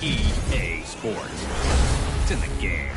EA Sports. It's in the game.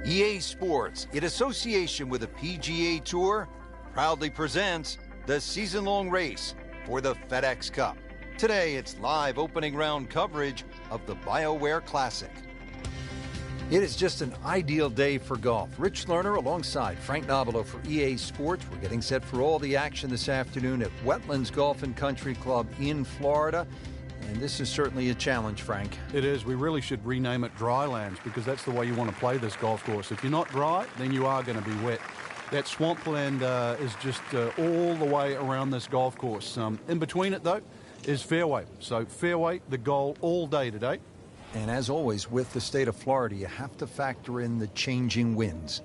EA Sports, in association with the PGA Tour, proudly presents the season-long race for the FedEx Cup. Today, it's live opening round coverage of the BioWare Classic. It is just an ideal day for golf. Rich Lerner alongside Frank Nobilo for EA Sports. We're getting set for all the action this afternoon at Wetlands Golf and Country Club in Florida. And this is certainly a challenge, Frank. It is. We really should rename it Drylands because that's the way you want to play this golf course. If you're not dry, then you are going to be wet. That swampland is just all the way around this golf course. In between it, though, is fairway. So fairway, the goal all day today. And as always, with the state of Florida, you have to factor in the changing winds.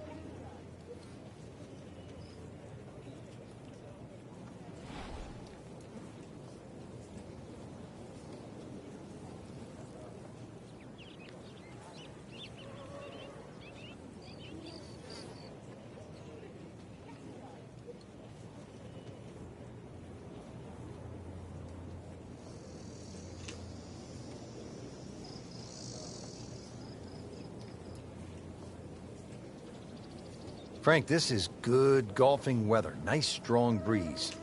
Frank, this is good golfing weather. Nice strong breeze.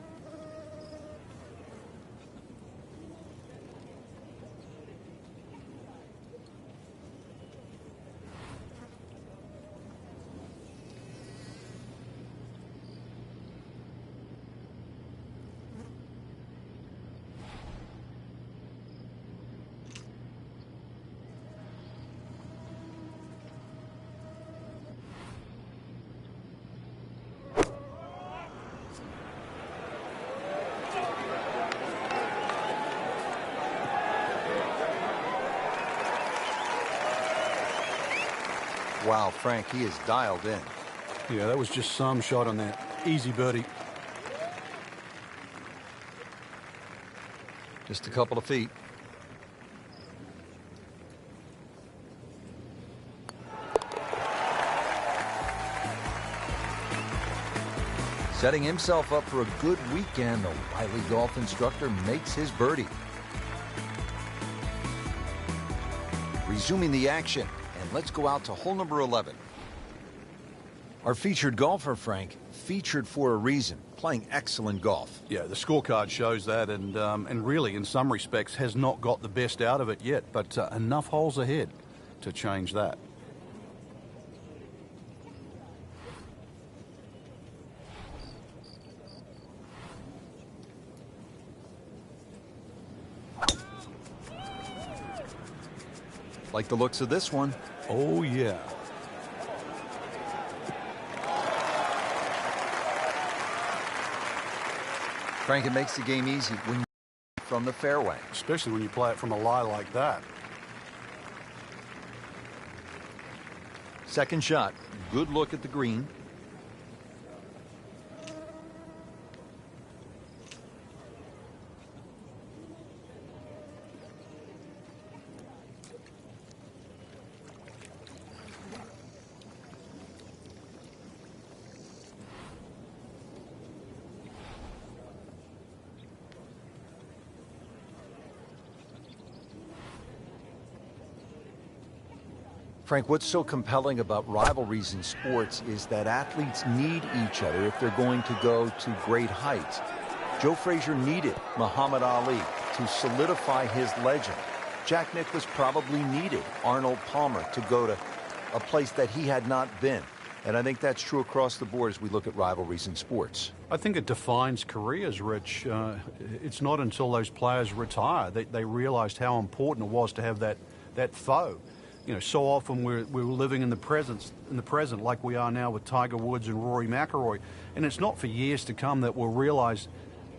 Wow, Frank, he is dialed in. Yeah, that was just some shot on that. Easy birdie. Just a couple of feet. Setting himself up for a good weekend, the wily golf instructor makes his birdie. Resuming the action, and let's go out to hole number 11. Our featured golfer, Frank, featured for a reason, playing excellent golf. Yeah, the scorecard shows that, and really, in some respects, has not got the best out of it yet, but enough holes ahead to change that. Like the looks of this one. Oh, yeah. Frank, it makes the game easy when you from the fairway. Especially when you play it from a lie like that. Second shot. Good look at the green. Frank, what's so compelling about rivalries in sports is that athletes need each other if they're going to go to great heights. Joe Frazier needed Muhammad Ali to solidify his legend. Jack Nicklaus probably needed Arnold Palmer to go to a place that he had not been. And I think that's true across the board as we look at rivalries in sports. I think it defines careers, Rich. It's not until those players retire that they realized how important it was to have that foe. You know, so often we're living in the present like we are now with Tiger Woods and Rory McIlroy. And it's not for years to come that we'll realize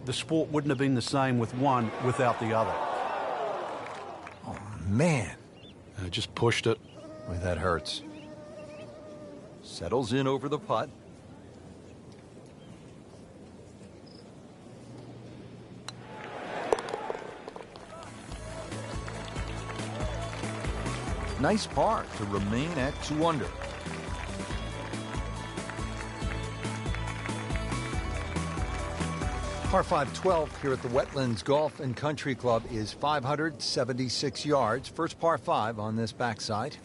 the sport wouldn't have been the same with one without the other. Oh, man. I just pushed it. Boy, that hurts. Settles in over the putt. Nice par to remain at 2 under. Par 5 12 here at the Wetlands Golf and Country Club is 576 yards. First par 5 on this backside.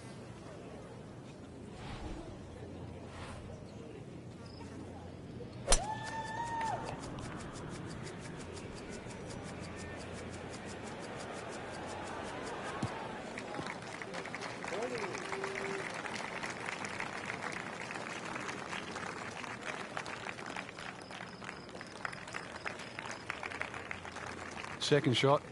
Second shot.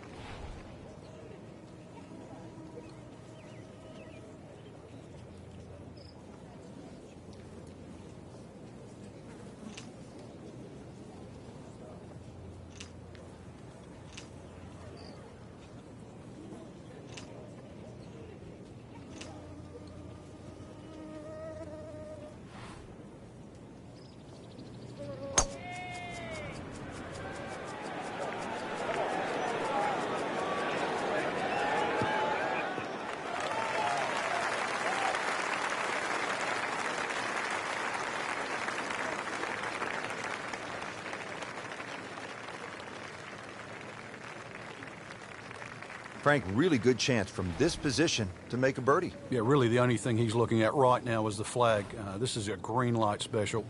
Frank, really good chance from this position to make a birdie. Yeah, really the only thing he's looking at right now is the flag. This is a green light special.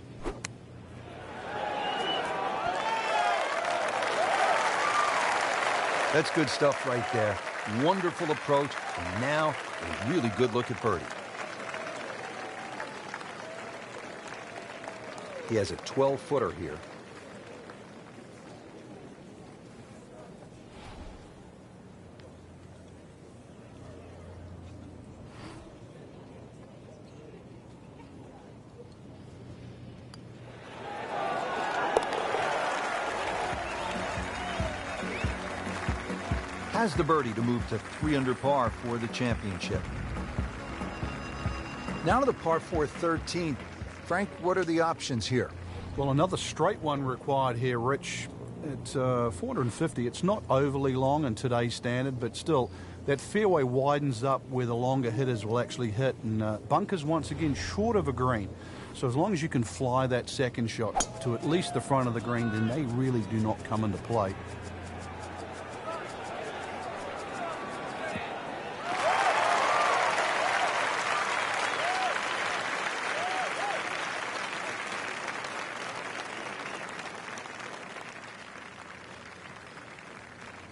That's good stuff right there. Wonderful approach, and now a really good look at birdie. He has a 12-footer here. Has the birdie to move to 3 under par for the championship. Now to the par 4 13th. Frank, what are the options here? Well, another straight one required here, Rich. It's 450. It's not overly long in today's standard, but still, that fairway widens up where the longer hitters will actually hit. And bunkers, once again, short of a green. So as long as you can fly that second shot to at least the front of the green, then they really do not come into play.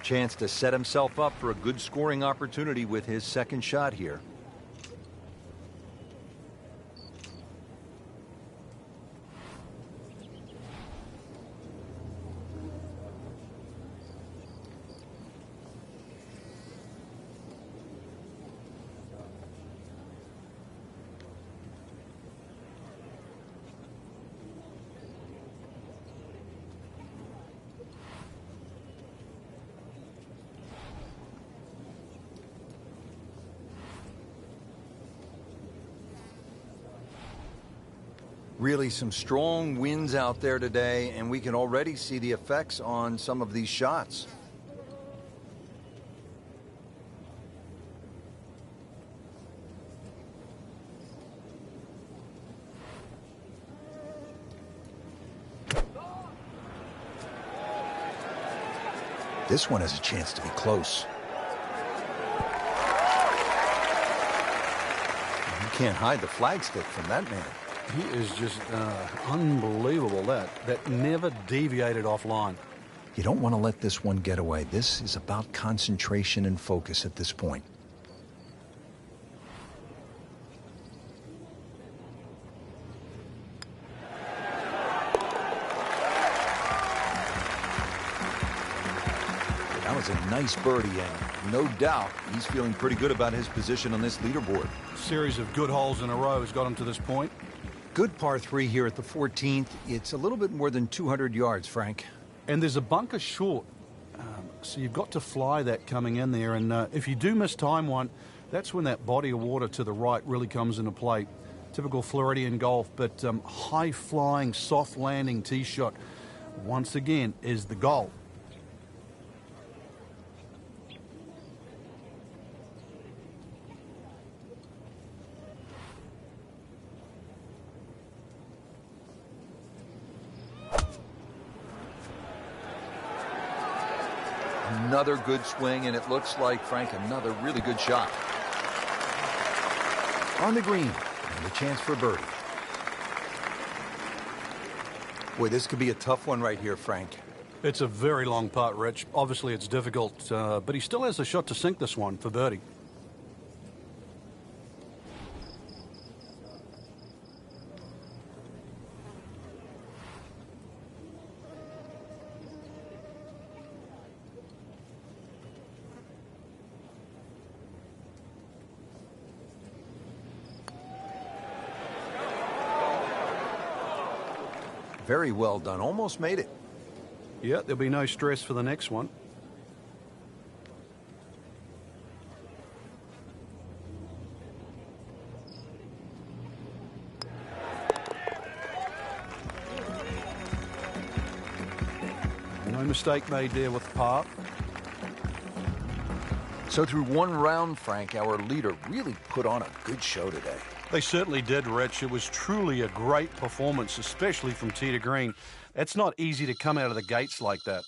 Chance to set himself up for a good scoring opportunity with his second shot here. Really some strong winds out there today, and we can already see the effects on some of these shots. This one has a chance to be close. You can't hide the flagstick from that man. He is just unbelievable. That never deviated offline. You don't want to let this one get away. This is about concentration and focus at this point. That was a nice birdie, and no doubt he's feeling pretty good about his position on this leaderboard. Series of good holes in a row has got him to this point. Good par 3 here at the 14th. It's a little bit more than 200 yards, Frank. And there's a bunker short, so you've got to fly that coming in there. And if you do miss time one, that's when that body of water to the right really comes into play. Typical Floridian golf, but high-flying, soft-landing tee shot, once again, is the goal. Another good swing, and it looks like, Frank, another really good shot. On the green, and a chance for birdie. Boy, this could be a tough one right here, Frank. It's a very long putt, Rich. Obviously, it's difficult, but he still has a shot to sink this one for birdie. Very well done. Almost made it. Yeah, there'll be no stress for the next one. No mistake made there with the par. So through one round, Frank, our leader really put on a good show today. They certainly did, Rich. It was truly a great performance, especially from tee to green. It's not easy to come out of the gates like that.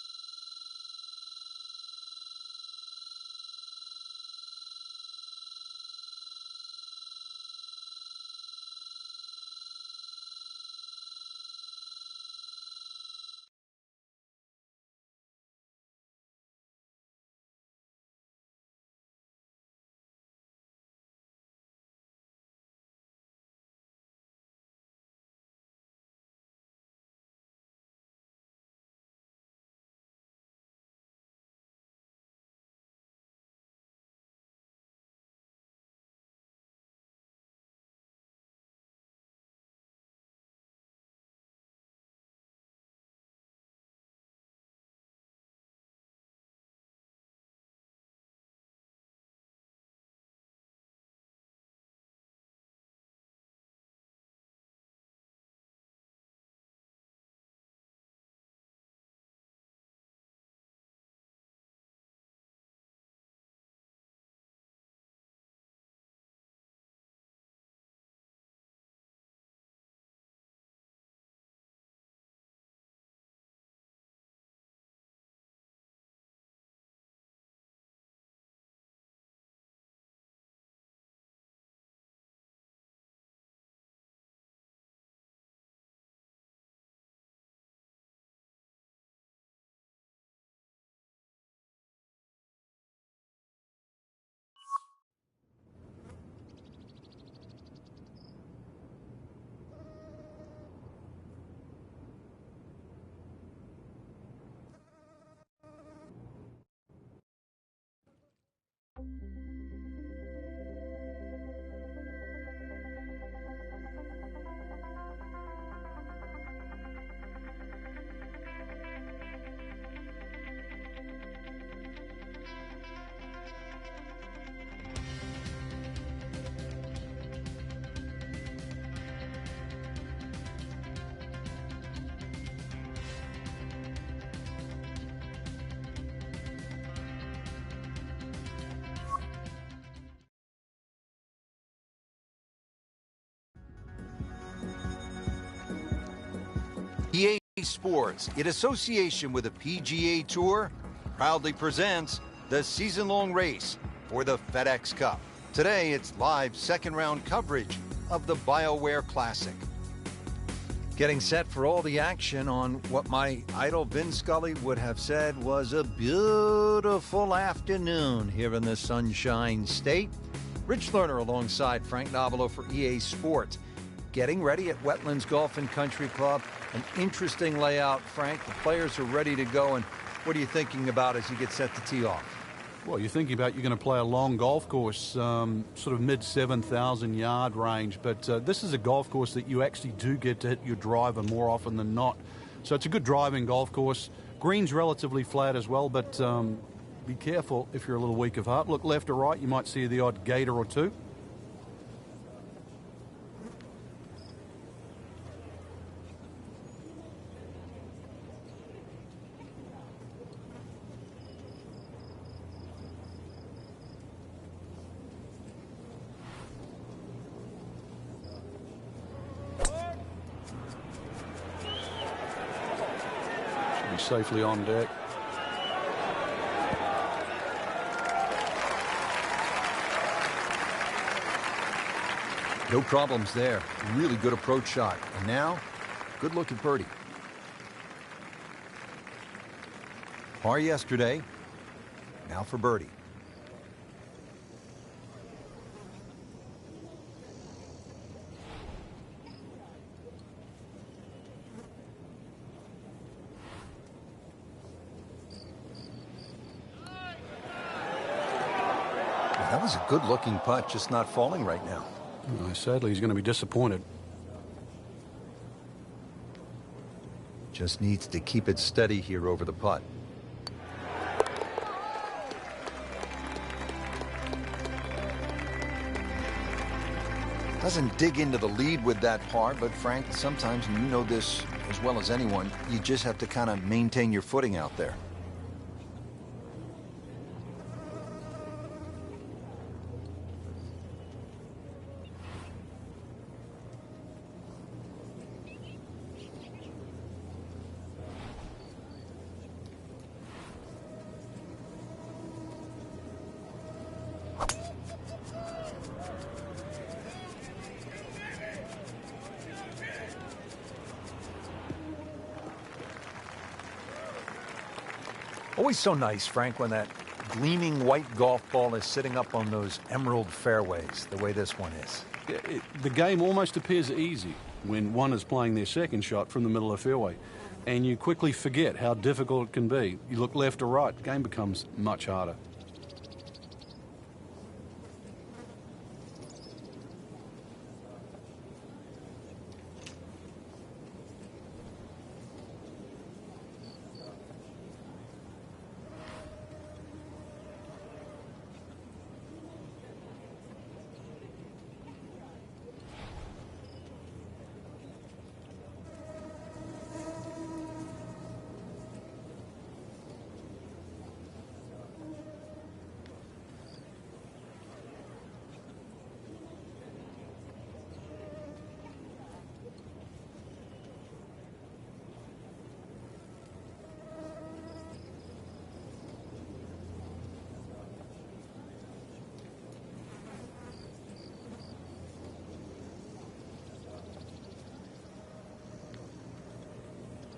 EA Sports, in association with the PGA Tour, proudly presents the season-long race for the FedEx Cup. Today, it's live second-round coverage of the BioWare Classic. Getting set for all the action on what my idol Vin Scully would have said was a beautiful afternoon here in the Sunshine State. Rich Lerner alongside Frank Novelo for EA Sports. Getting ready at Wetlands Golf and Country Club. An interesting layout, Frank. The players are ready to go. And what are you thinking about as you get set to tee off? Well, you're thinking about you're going to play a long golf course, sort of mid-7,000 yard range. But this is a golf course that you actually do get to hit your driver more often than not. So it's a good driving golf course. Green's relatively flat as well, but be careful if you're a little weak of heart. Look left or right, you might see the odd gator or two. Safely on deck. No problems there. Really good approach shot. And now, good look at birdie. Par yesterday. Now for birdie. That was a good-looking putt, just not falling right now. Sadly, he's going to be disappointed. Just needs to keep it steady here over the putt. Doesn't dig into the lead with that par, but Frank, sometimes, and you know this as well as anyone, you just have to kind of maintain your footing out there. Always so nice, Frank, when that gleaming white golf ball is sitting up on those emerald fairways, the way this one is. The game almost appears easy when one is playing their second shot from the middle of the fairway, and you quickly forget how difficult it can be. You look left or right, the game becomes much harder.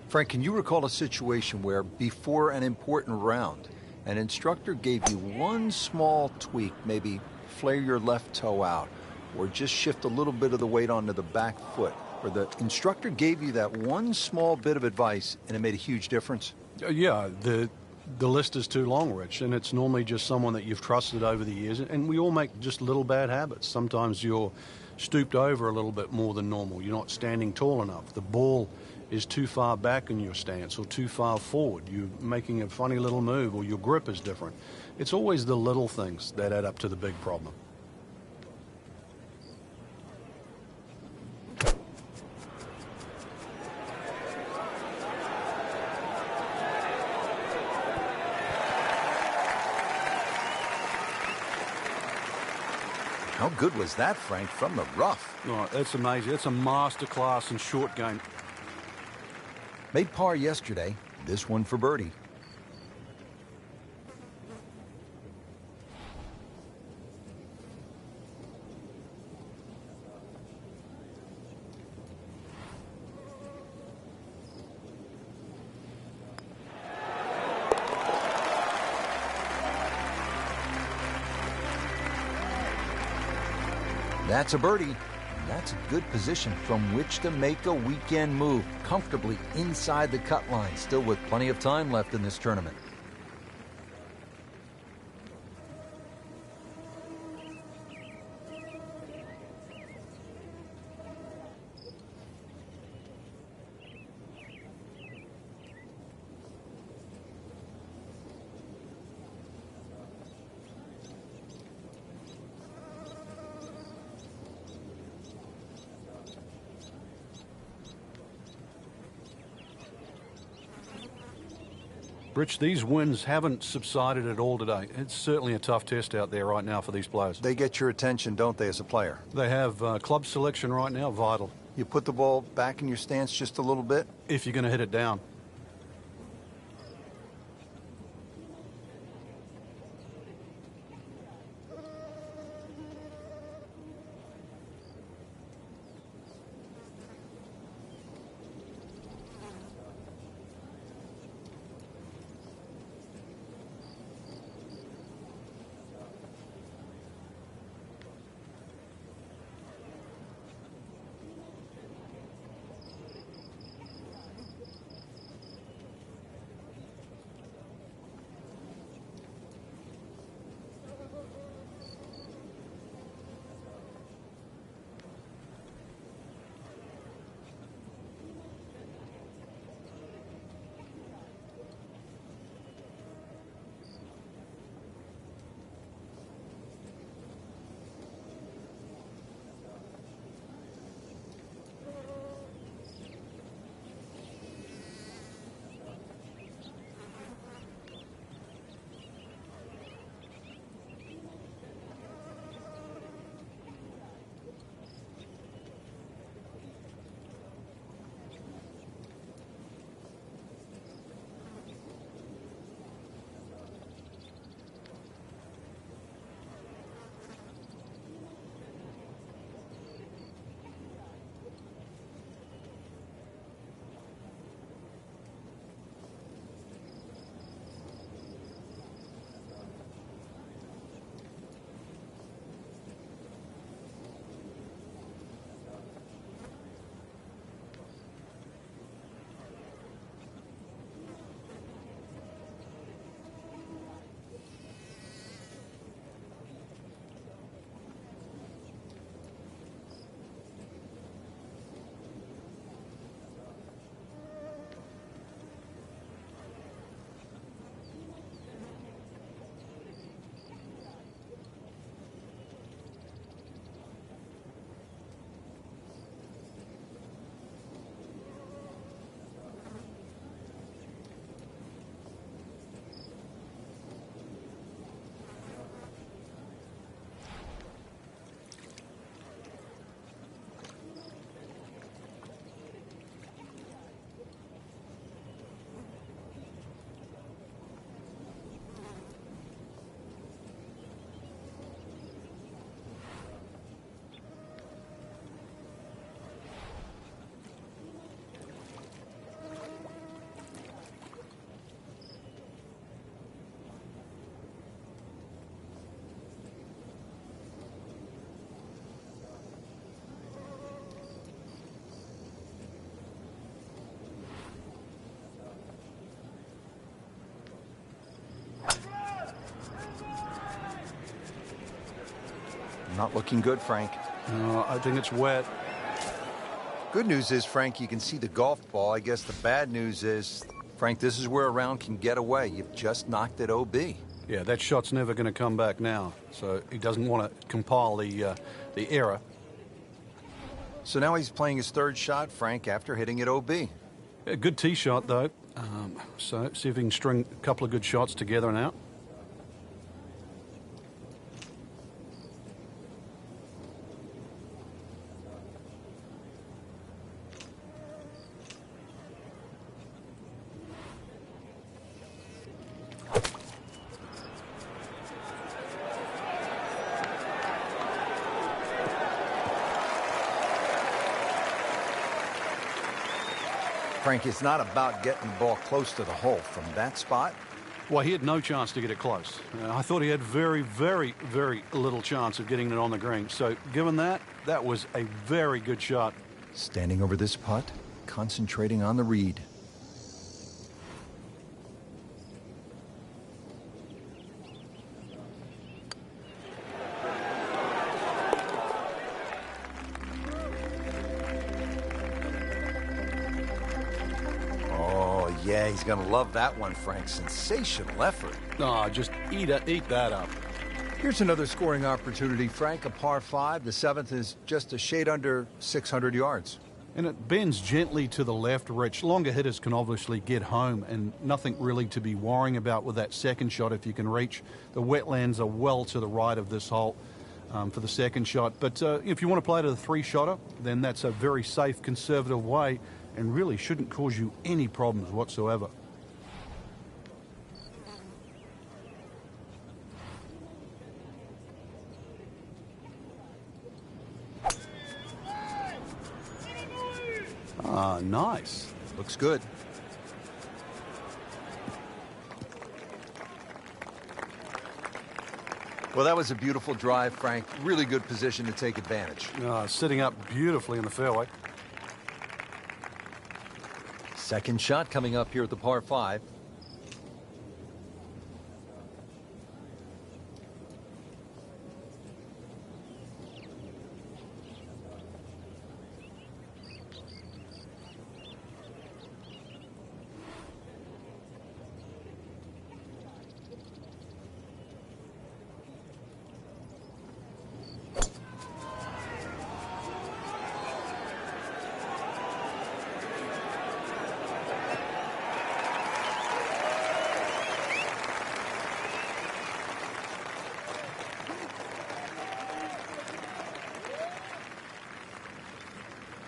Frank, can you recall a situation where before an important round, an instructor gave you one small tweak, maybe flare your left toe out, or just shift a little bit of the weight onto the back foot, or the instructor gave you that one small bit of advice and it made a huge difference? Yeah, the list is too long, Rich, and it's normally just someone that you've trusted over the years, and we all make just little bad habits. Sometimes you're stooped over a little bit more than normal. You're not standing tall enough. The ball is too far back in your stance or too far forward. You're making a funny little move, or your grip is different. It's always the little things that add up to the big problem. How good was that, Frank, from the rough? Oh, that's amazing. That's a master class in short game. Made par yesterday, this one for birdie. That's a birdie, and that's a good position from which to make a weekend move, comfortably inside the cut line, still with plenty of time left in this tournament. Rich, these winds haven't subsided at all today. It's certainly a tough test out there right now for these players. They get your attention, don't they, as a player? They have club selection right now, vital. You put the ball back in your stance just a little bit? If you're going to hit it down. Not looking good, Frank. I think it's wet. Good news is, Frank, you can see the golf ball. I guess the bad news is, Frank, this is where a round can get away. You've just knocked it OB. Yeah, that shot's never going to come back now. So he doesn't want to compile the error. So now he's playing his third shot, Frank, after hitting it OB. Yeah, good tee shot, though. So see if he can string a couple of good shots together now. Frank, it's not about getting the ball close to the hole. From that spot, Well, he had no chance to get it close. I thought he had very, very, very little chance of getting it on the green. So given that, that was a very good shot. standing over this putt, concentrating on the read. Yeah, he's going to love that one, Frank. Sensational effort. Oh, just eat that up. Here's another scoring opportunity, Frank. A par 5. The 7th is just a shade under 600 yards. And it bends gently to the left, Rich. Longer hitters can obviously get home, and nothing really to be worrying about with that second shot if you can reach. The wetlands are well to the right of this hole for the second shot. But if you want to play to the 3-shotter, then that's a very safe, conservative way and really shouldn't cause you any problems whatsoever. Ah, nice. Looks good. Well, that was a beautiful drive, Frank. Really good position to take advantage. Sitting up beautifully in the fairway. Second shot coming up here at the par 5.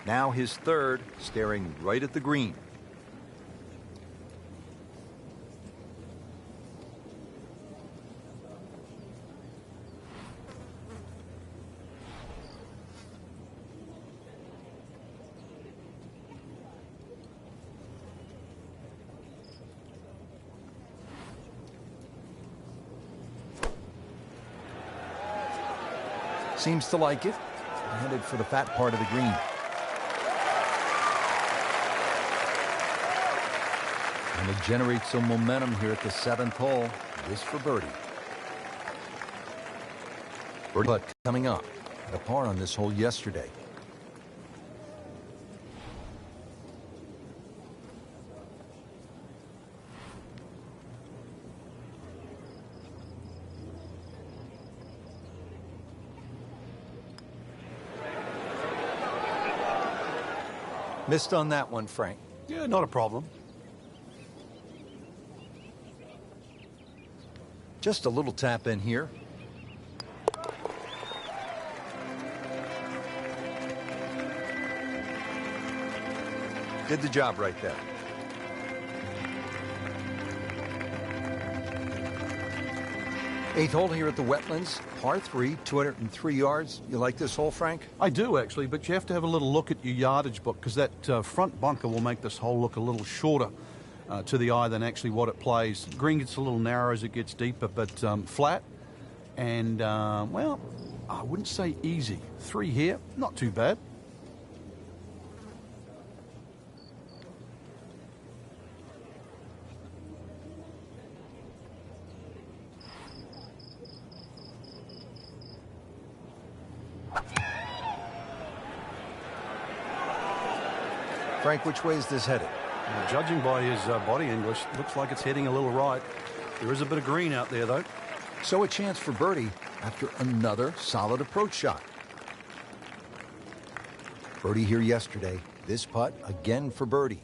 Now his third, staring right at the green. Seems to like it. Headed for the fat part of the green. And to generate some momentum here at the 7th hole. This for birdie. Birdie putt coming up. A par on this hole yesterday. Missed on that one, Frank. Yeah, not a problem. Just a little tap in here. Did the job right there. Eighth hole here at the Wetlands, par 3, 203 yards. You like this hole, Frank? I do, actually, but you have to have a little look at your yardage book because that front bunker will make this hole look a little shorter to the eye than actually what it plays. The green gets a little narrow as it gets deeper, but flat and, well, I wouldn't say easy. 3 here, not too bad. Frank, which way is this headed? Judging by his body English, looks like it's heading a little right. There is a bit of green out there, though. So a chance for birdie after another solid approach shot. Birdie here yesterday. This putt again for birdie.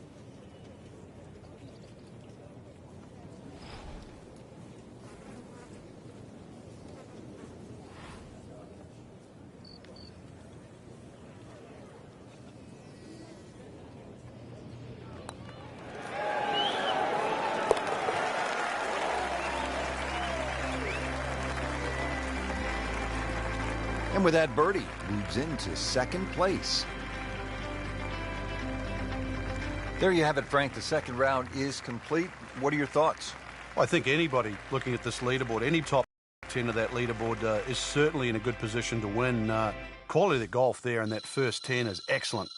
And with that birdie, moves into second place. There you have it, Frank. The second round is complete. What are your thoughts? I think anybody looking at this leaderboard, any top 10 of that leaderboard is certainly in a good position to win. Quality of the golf there in that first 10 is excellent.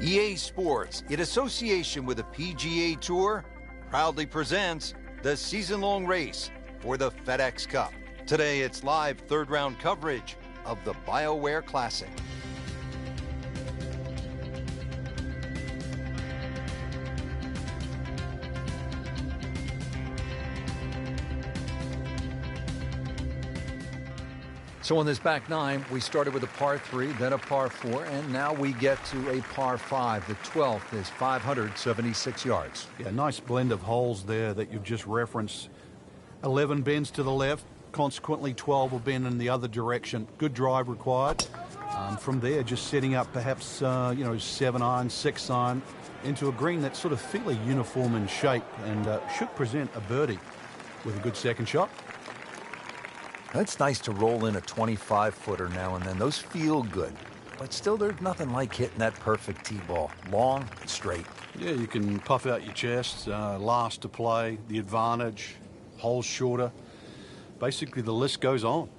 EA Sports, in association with the PGA Tour, proudly presents the season-long race for the FedEx Cup. Today, it's live third-round coverage of the BioWare Classic. So on this back nine, we started with a par 3, then a par 4, and now we get to a par 5. The 12th is 576 yards. Yeah, nice blend of holes there that you've just referenced. 11 bends to the left, consequently 12 will bend in the other direction. Good drive required. From there, just setting up perhaps, 7 iron, 6 iron into a green that's sort of fairly uniform in shape and should present a birdie with a good second shot. It's nice to roll in a 25-footer now and then. Those feel good. But still, there's nothing like hitting that perfect tee ball. Long and straight. Yeah, you can puff out your chest, last to play, the advantage, holes shorter. Basically, the list goes on.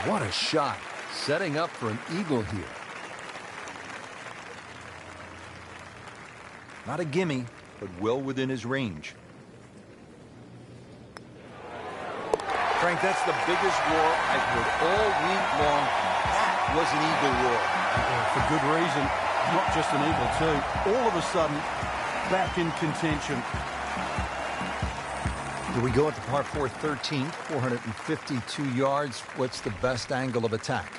What a shot. Setting up for an eagle here. Not a gimme, but well within his range. Frank, that's the biggest roar I've heard all week long. That was an eagle roar. Yeah, for good reason. Not just an eagle, too. All of a sudden, back in contention. Here we go at the par 4 13th, 452 yards. What's the best angle of attack?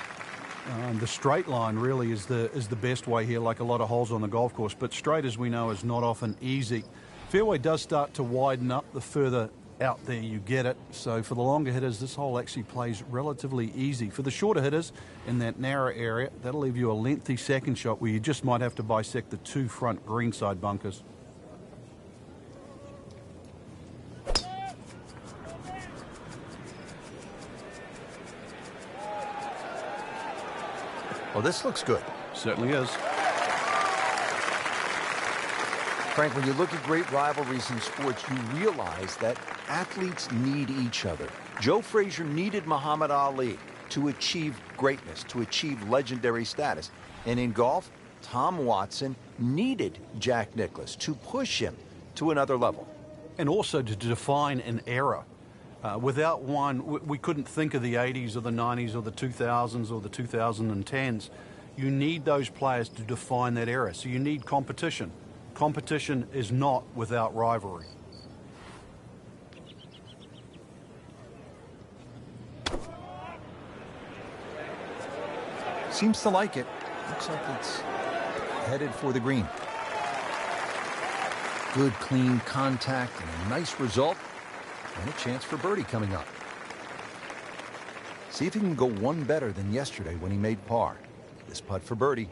The straight line really is the best way here, like a lot of holes on the golf course. But straight, as we know, is not often easy. Fairway does start to widen up the further out there you get it. So for the longer hitters, this hole actually plays relatively easy. For the shorter hitters in that narrow area, that'll leave you a lengthy second shot where you just might have to bisect the 2 front greenside bunkers. Well, this looks good. Certainly is. Frank, when you look at great rivalries in sports, you realize that athletes need each other. Joe Frazier needed Muhammad Ali to achieve greatness, to achieve legendary status. And in golf, Tom Watson needed Jack Nicklaus to push him to another level. And also to define an era. Without one, we couldn't think of the 80s or the 90s or the 2000s or the 2010s. You need those players to define that era. So you need competition. Competition is not without rivalry. Seems to like it. Looks like it's headed for the green. Good, clean contact and a nice result. And a chance for birdie coming up. See if he can go one better than yesterday when he made par. This putt for birdie.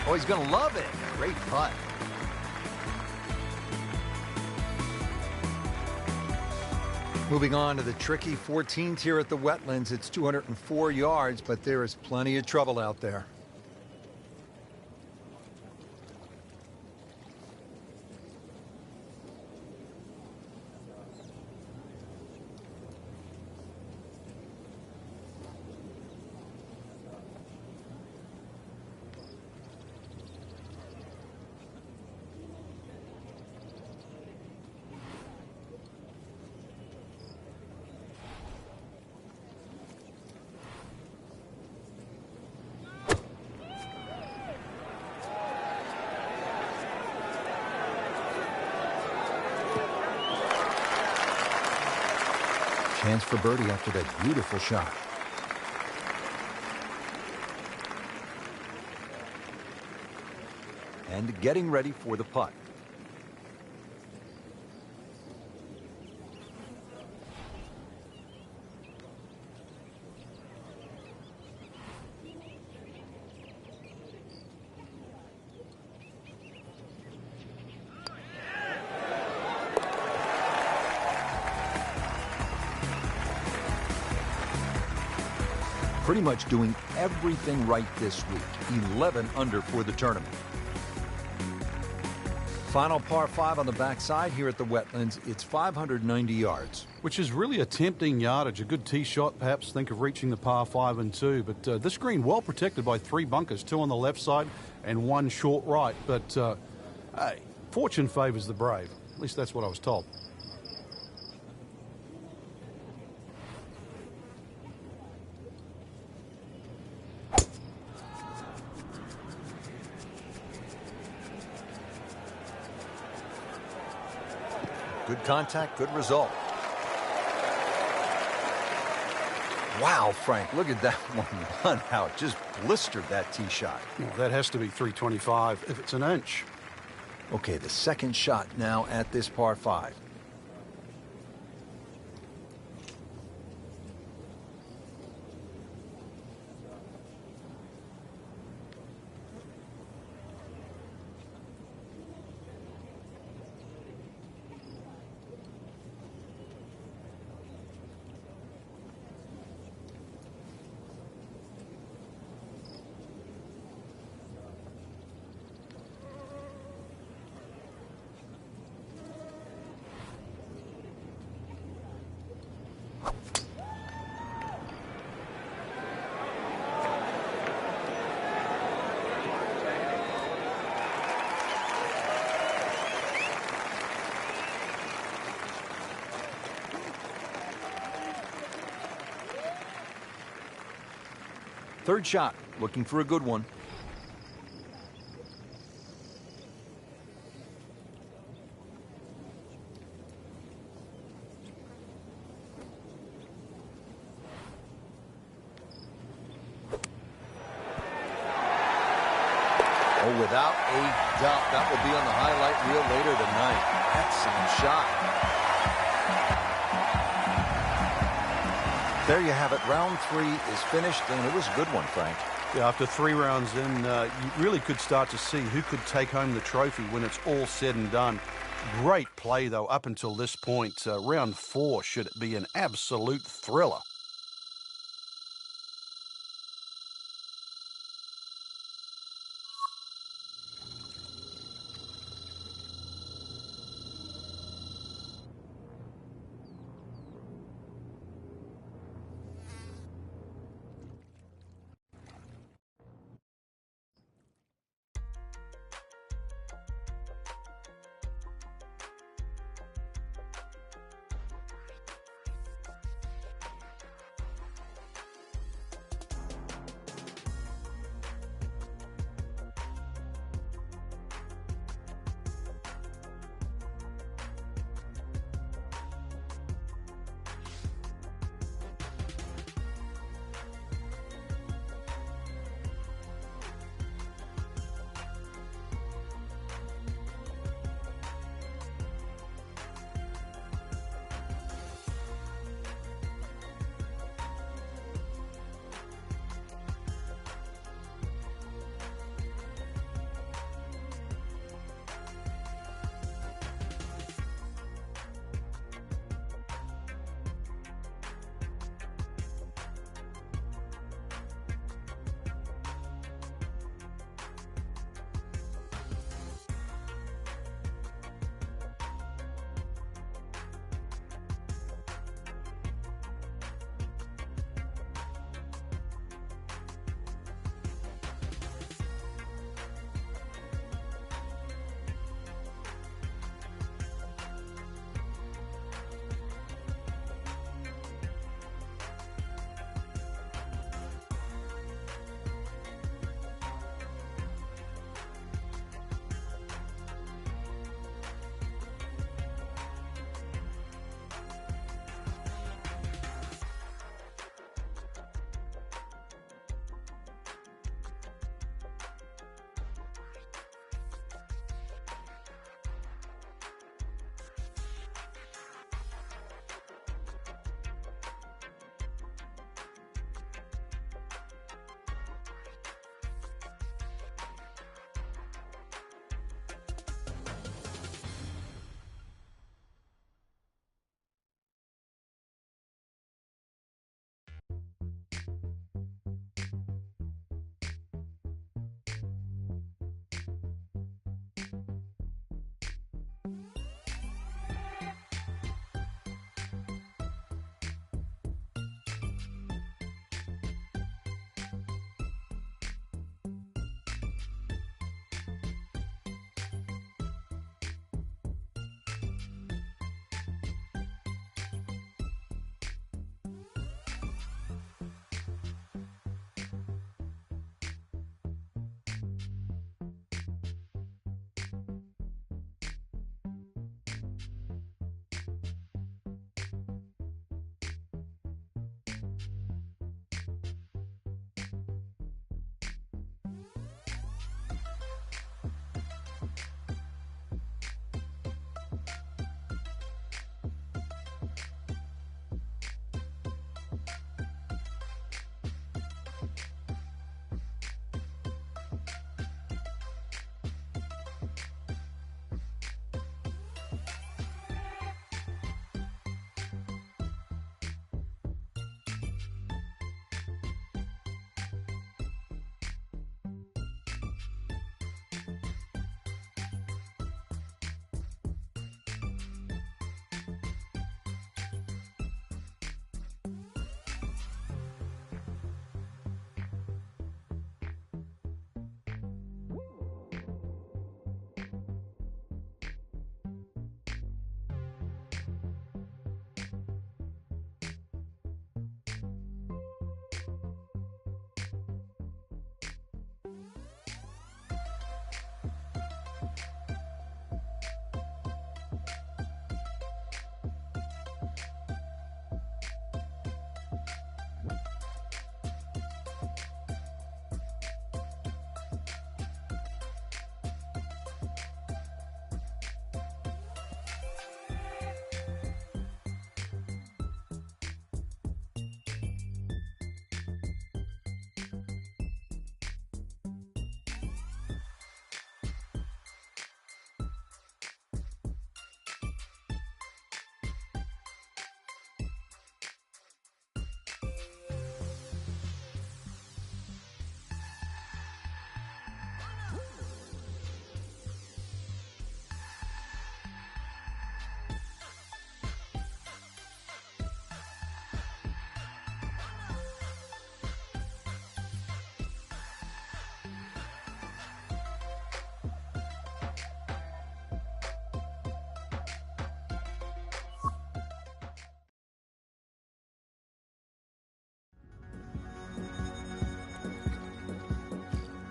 Oh, he's going to love it. Great putt. Moving on to the tricky 14th here at the Wetlands. It's 204 yards, but there is plenty of trouble out there. Chance for birdie after that beautiful shot. And getting ready for the putt. Pretty much doing everything right this week. 11 under for the tournament. Final par 5 on the backside here at the Wetlands. It's 590 yards. Which is really a tempting yardage. A good tee shot, perhaps think of reaching the par 5 and 2. But this green well protected by 3 bunkers, 2 on the left side and 1 short right. But hey, fortune favors the brave. At least that's what I was told. Good contact, good result. Wow, Frank, look at that one out. Just blistered that tee shot. Well, that has to be 325 if it's an inch. Okay, the second shot now at this par 5. Third shot, looking for a good one. Oh, without a doubt, that will be on the highlight reel later tonight. Excellent shot. There you have it. Round 3 is finished, and it was a good one, Frank. Yeah, after 3 rounds in, you really could start to see who could take home the trophy when it's all said and done. Great play, though, up until this point. Round 4 should be an absolute thriller.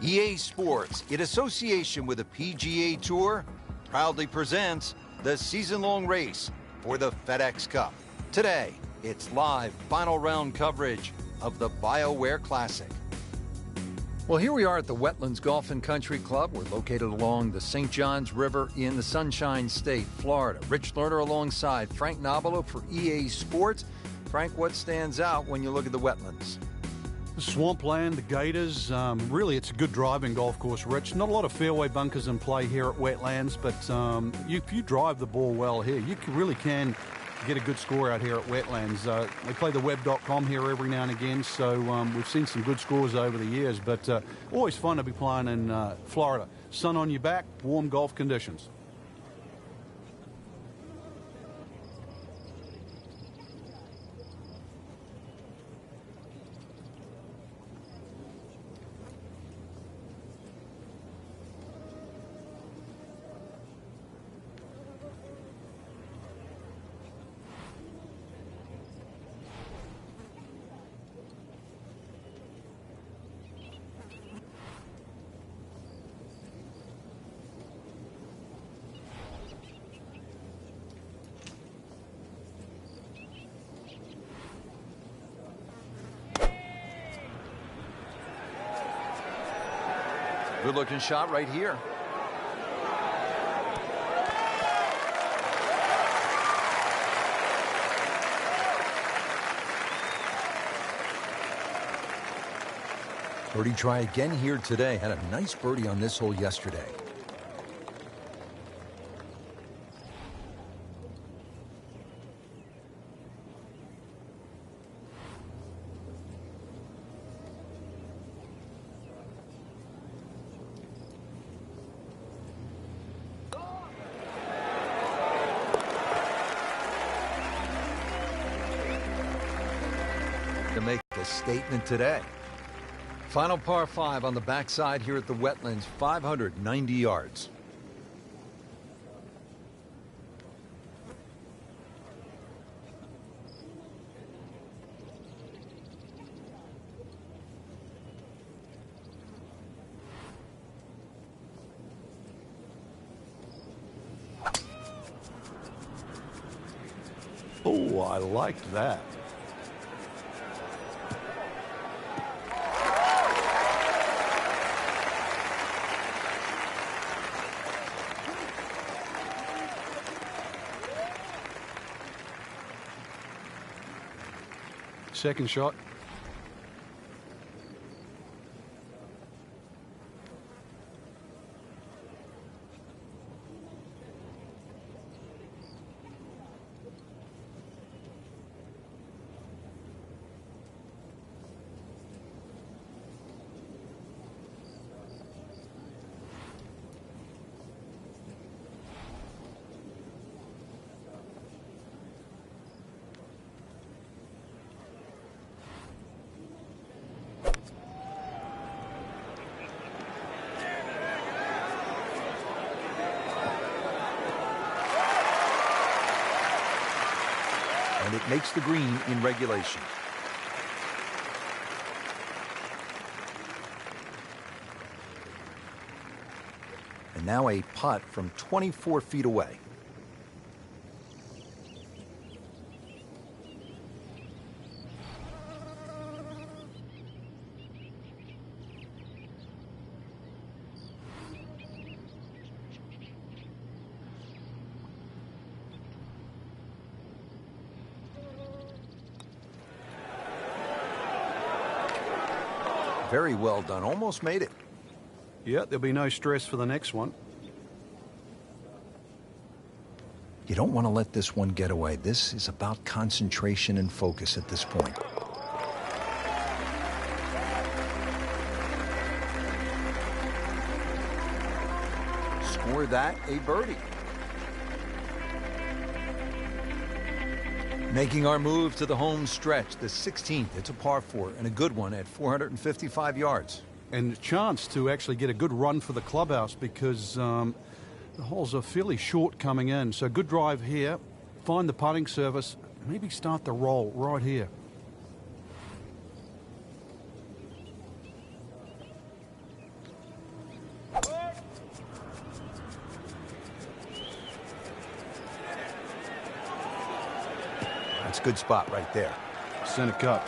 EA Sports, in association with the PGA Tour, proudly presents the season-long race for the FedEx Cup. Today, it's live final round coverage of the BioWare Classic. Well, here we are at the Wetlands Golf and Country Club. We're located along the St. Johns River in the Sunshine State, Florida. Rich Lerner alongside Frank Nobilo for EA Sports. Frank, what stands out when you look at the Wetlands? The swampland, the gators, really it's a good driving golf course, Rich. Not a lot of fairway bunkers in play here at Wetlands, but if you drive the ball well here, you really can get a good score out here at Wetlands. They play the web.com here every now and again, so we've seen some good scores over the years, but always fun to be playing in Florida. Sun on your back, warm golf conditions. Good looking shot right here. Birdie try again here today. Had a nice birdie on this hole yesterday. To make a statement today. Final par 5 on the backside here at the Wetlands, 590 yards. Oh, I liked that. Second shot. And it makes the green in regulation. And now a putt from 24 feet away. Very well done. Almost made it. Yeah, there'll be no stress for the next one. You don't want to let this one get away. This is about concentration and focus at this point. Score that a birdie. Making our move to the home stretch, the 16th. It's a par 4 and a good one at 455 yards. And a chance to actually get a good run for the clubhouse because the holes are fairly short coming in. So good drive here. Find the putting surface. Maybe start the roll right here. good spot right there. Center cup.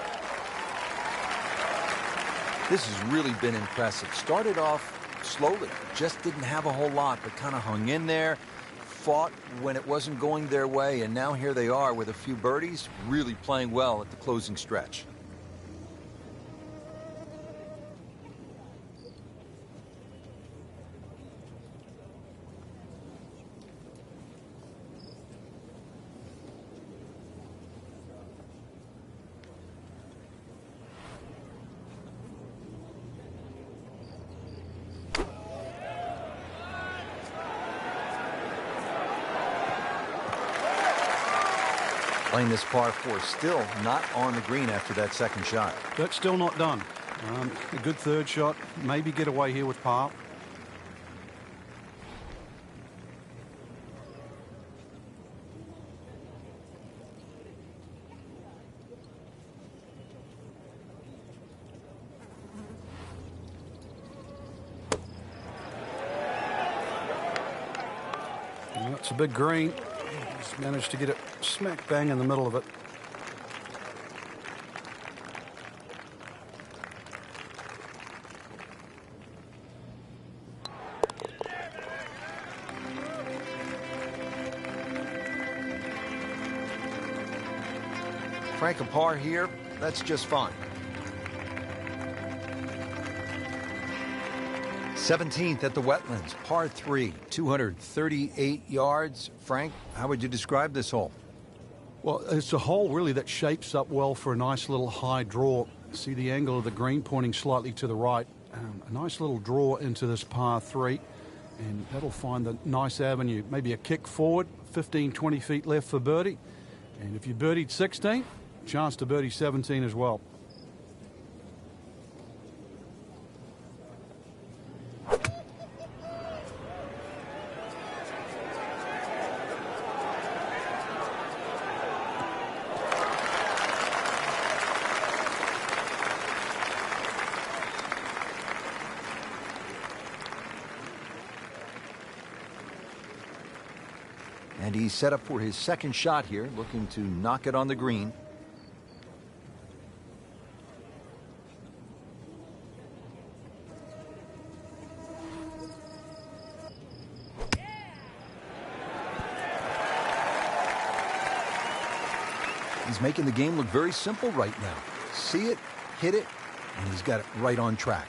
This has really been impressive. Started off slowly, just didn't have a whole lot, but kind of hung in there, fought when it wasn't going their way, and now here they are with a few birdies, really playing well at the closing stretch. Playing this par 4, still not on the green after that second shot. That's still not done. A good third shot. Maybe get away here with par. Well, it's a big green. He's managed to get it smack bang in the middle of it. Frank, a par here, that's just fine. 17th at the Wetlands, par 3, 238 yards. Frank, how would you describe this hole? Well, it's a hole really that shapes up well for a nice little high draw. See the angle of the green pointing slightly to the right. A nice little draw into this par 3, and that'll find a nice avenue. Maybe a kick forward, 15, 20 feet left for birdie. And if you birdied 16, chance to birdie 17 as well. And he's set up for his second shot here, looking to knock it on the green. He's making the game look very simple right now. See it, hit it, and he's got it right on track.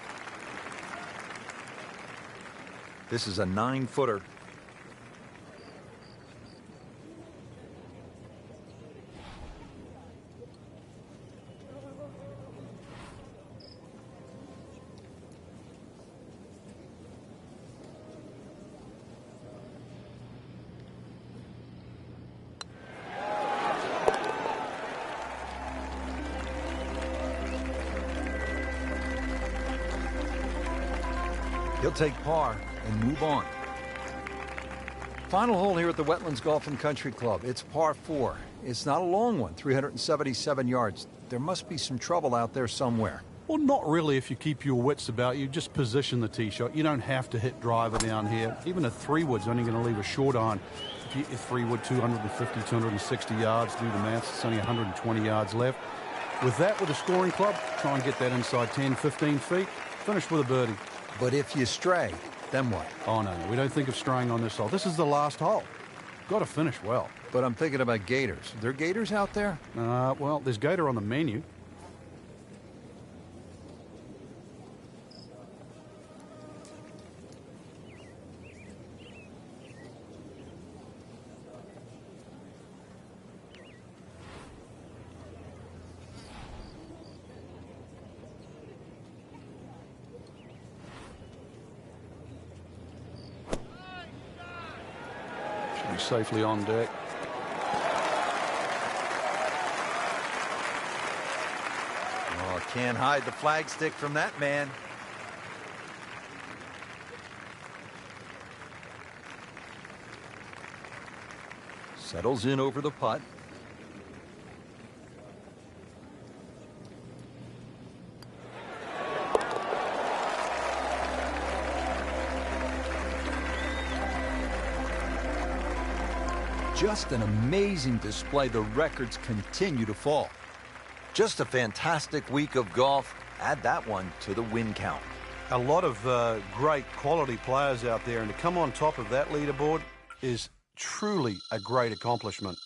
This is a 9-footer. He'll take par and move on. Final hole here at the Wetlands Golf and Country Club. It's par 4. It's not a long one, 377 yards. There must be some trouble out there somewhere. Well, not really if you keep your wits about you. Just position the tee shot. You don't have to hit driver down here. Even a 3-wood's only going to leave a short iron. If you hit your 3-wood 250, 260 yards, do the maths, it's only 120 yards left. With that, with a scoring club, try and get that inside 10, 15 feet. Finish with a birdie. But if you stray, then what? Oh, no, we don't think of straying on this hole. This is the last hole. Got to finish well. But I'm thinking about gators. Are there gators out there? Well, there's gator on the menu. Safely on deck. Oh, can't hide the flagstick from that man. Settles in over the putt. just an amazing display. The records continue to fall. Just a fantastic week of golf. Add that one to the win count. A lot of great quality players out there, and to come on top of that leaderboard is truly a great accomplishment.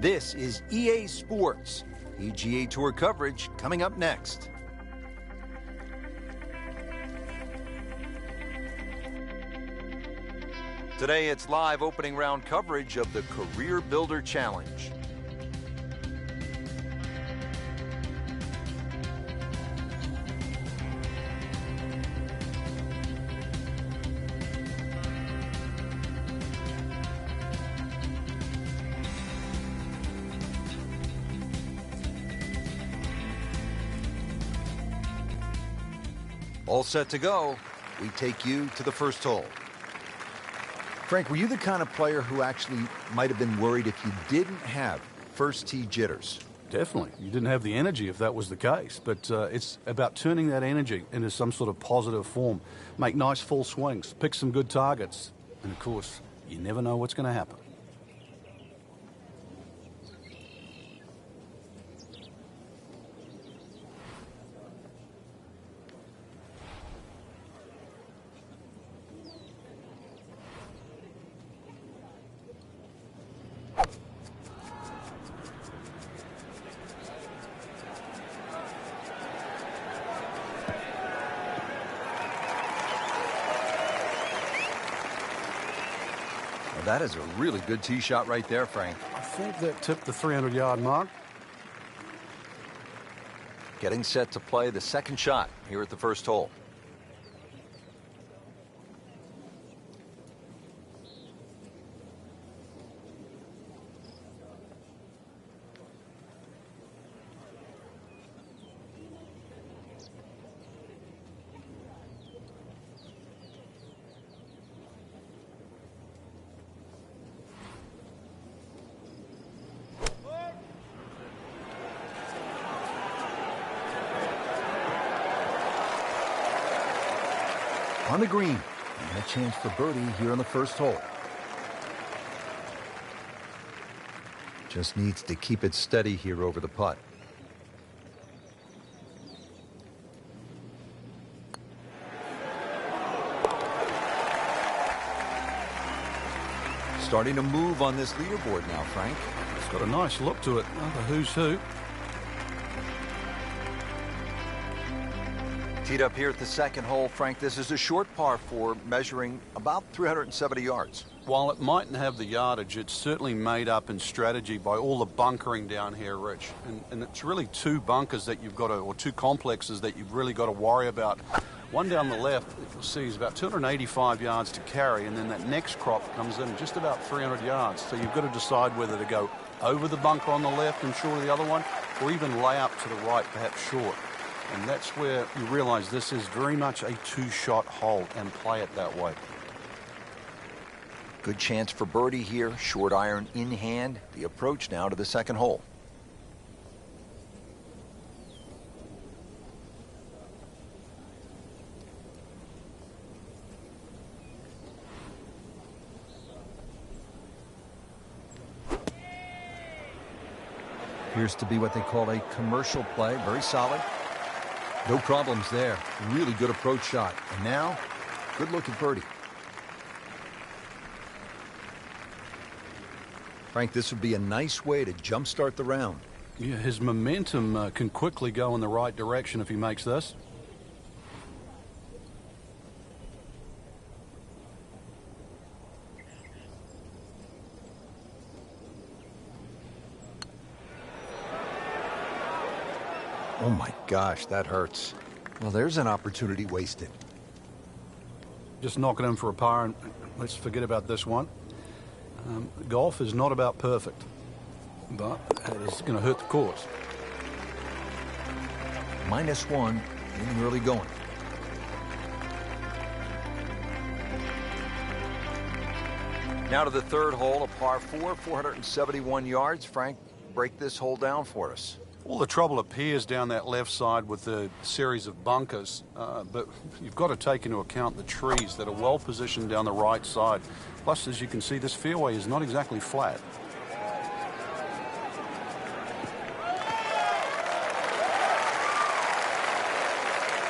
This is EA Sports. PGA Tour coverage coming up next. Today it's live opening round coverage of the Career Builder Challenge. All set to go. We take you to the first hole. Frank, were you the kind of player who actually might have been worried if you didn't have first tee jitters? Definitely. You didn't have the energy if that was the case. But it's about turning that energy into some sort of positive form. Make nice full swings. Pick some good targets. And, of course, you never know what's going to happen. That is a really good tee shot right there, Frank. I think that tipped the 300-yard mark. Getting set to play the second shot here at the first hole. On the green, and a chance for birdie here on the first hole. Just needs to keep it steady here over the putt. Starting to move on this leaderboard now, Frank. It's got a nice look to it. The who's who. Teed up here at the second hole, Frank. This is a short par 4 measuring about 370 yards. While it mightn't have the yardage, it's certainly made up in strategy by all the bunkering down here, Rich. And it's really two bunkers that you've got to, or two complexes that you've really got to worry about. One down the left, you'll see, is about 285 yards to carry, and then that next crop comes in just about 300 yards. So you've got to decide whether to go over the bunker on the left and short of the other one, or even lay up to the right, perhaps short. And that's where you realize this is very much a two-shot hole, and play it that way. Good chance for birdie here. Short iron in hand. The approach now to the second hole. Appears to be what they call a commercial play. Very solid. No problems there. Really good approach shot. And now, good look at birdie. Frank, this would be a nice way to jumpstart the round. Yeah, his momentum can quickly go in the right direction if he makes this. Oh my gosh, that hurts. Well, there's an opportunity wasted. Just knocking him for a par, and let's forget about this one. Golf is not about perfect, but it's going to hurt the course. -1 in the early going. Now to the third hole, a par 4, 471 yards. Frank, break this hole down for us. Well, the trouble appears down that left side with the series of bunkers, but you've got to take into account the trees that are well positioned down the right side. Plus, as you can see, this fairway is not exactly flat.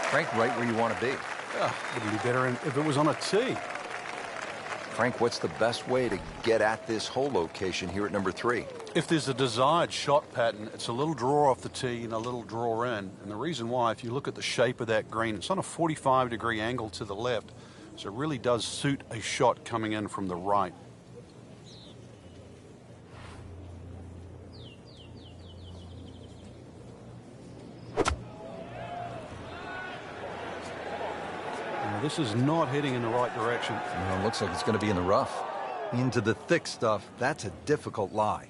Frank, right where you want to be. Wouldn't be better if it was on a tee. Frank, what's the best way to get at this hole location here at number 3? If there's a desired shot pattern, it's a little draw off the tee and a little draw in. And the reason why, if you look at the shape of that green, it's on a 45-degree angle to the left. So it really does suit a shot coming in from the right. Now, this is not heading in the right direction. Well, it looks like it's going to be in the rough. Into the thick stuff. That's a difficult lie.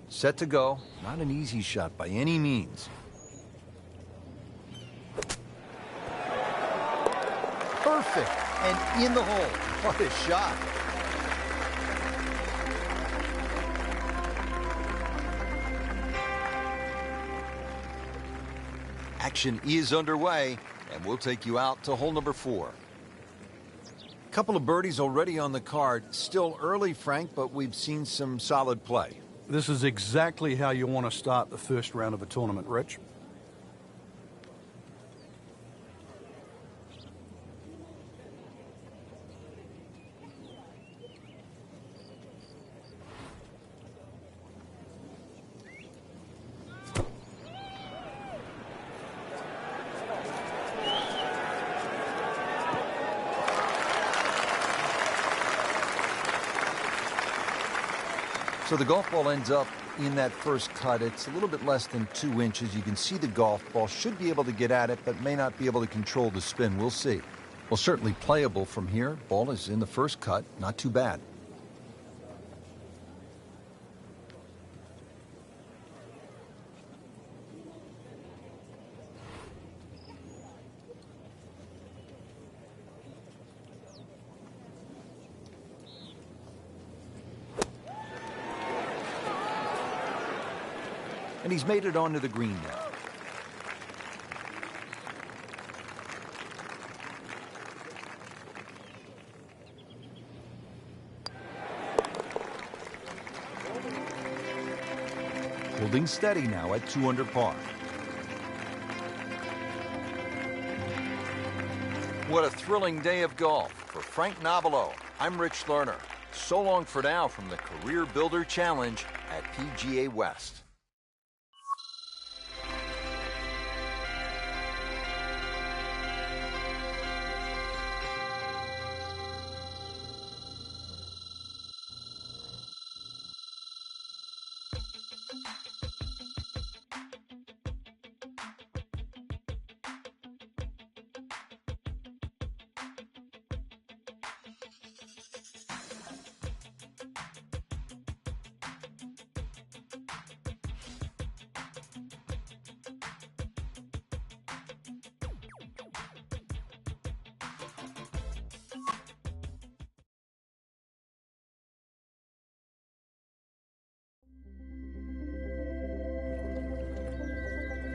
Set to go. Not an easy shot by any means. Perfect. And in the hole. What a shot. Action is underway, and we'll take you out to hole number 4. Couple of birdies already on the card. Still early, Frank, but we've seen some solid play. This is exactly how you want to start the first round of a tournament, Rich. So the golf ball ends up in that first cut. It's a little bit less than 2 inches. You can see the golf ball should be able to get at it, but may not be able to control the spin. We'll see. Well, certainly playable from here. Ball is in the first cut. Not too bad. And he's made it onto the green now. Holding steady now at 2 under par. What a thrilling day of golf for Frank Nobilo. I'm Rich Lerner. So long for now from the Career Builder Challenge at PGA West.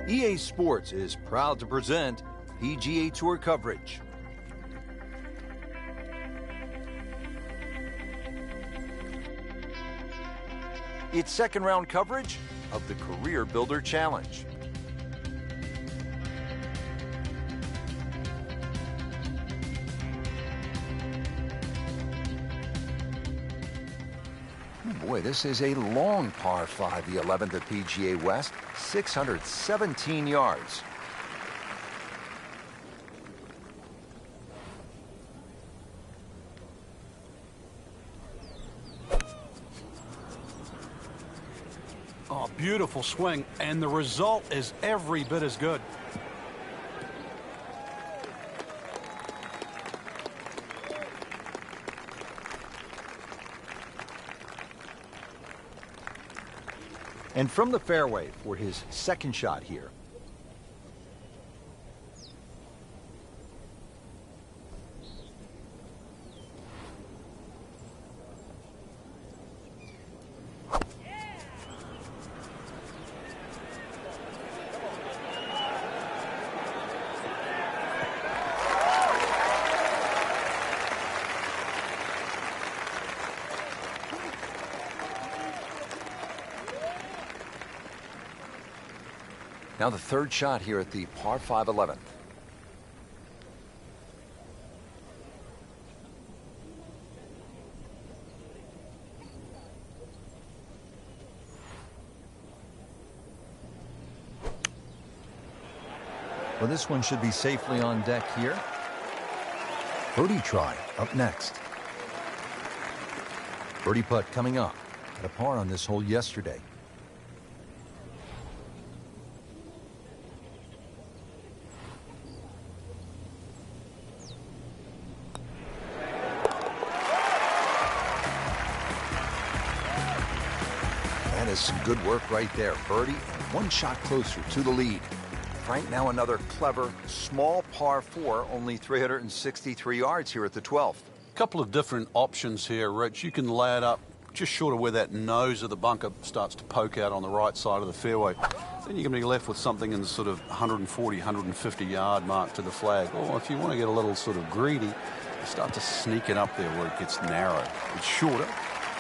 EA Sports is proud to present PGA Tour coverage. It's second round coverage of the Career Builder Challenge. Boy, this is a long par 5, the 11th at PGA West, 617 yards. Oh, beautiful swing, and the result is every bit as good. And from the fairway for his second shot here. Now the third shot here at the par 5 11th. Well, this one should be safely on deck here. Birdie try up next. Birdie putt coming up. Had a par on this hole yesterday. That is some good work right there. Birdie and one shot closer to the lead. Frank, now another clever, small par 4, only 363 yards here at the 12th. Couple of different options here, Rich. You can lay it up just short of where that nose of the bunker starts to poke out on the right side of the fairway. Then you're going to be left with something in the sort of 140, 150 yard mark to the flag. Or if you want to get a little sort of greedy, you start to sneak it up there where it gets narrow. It's shorter.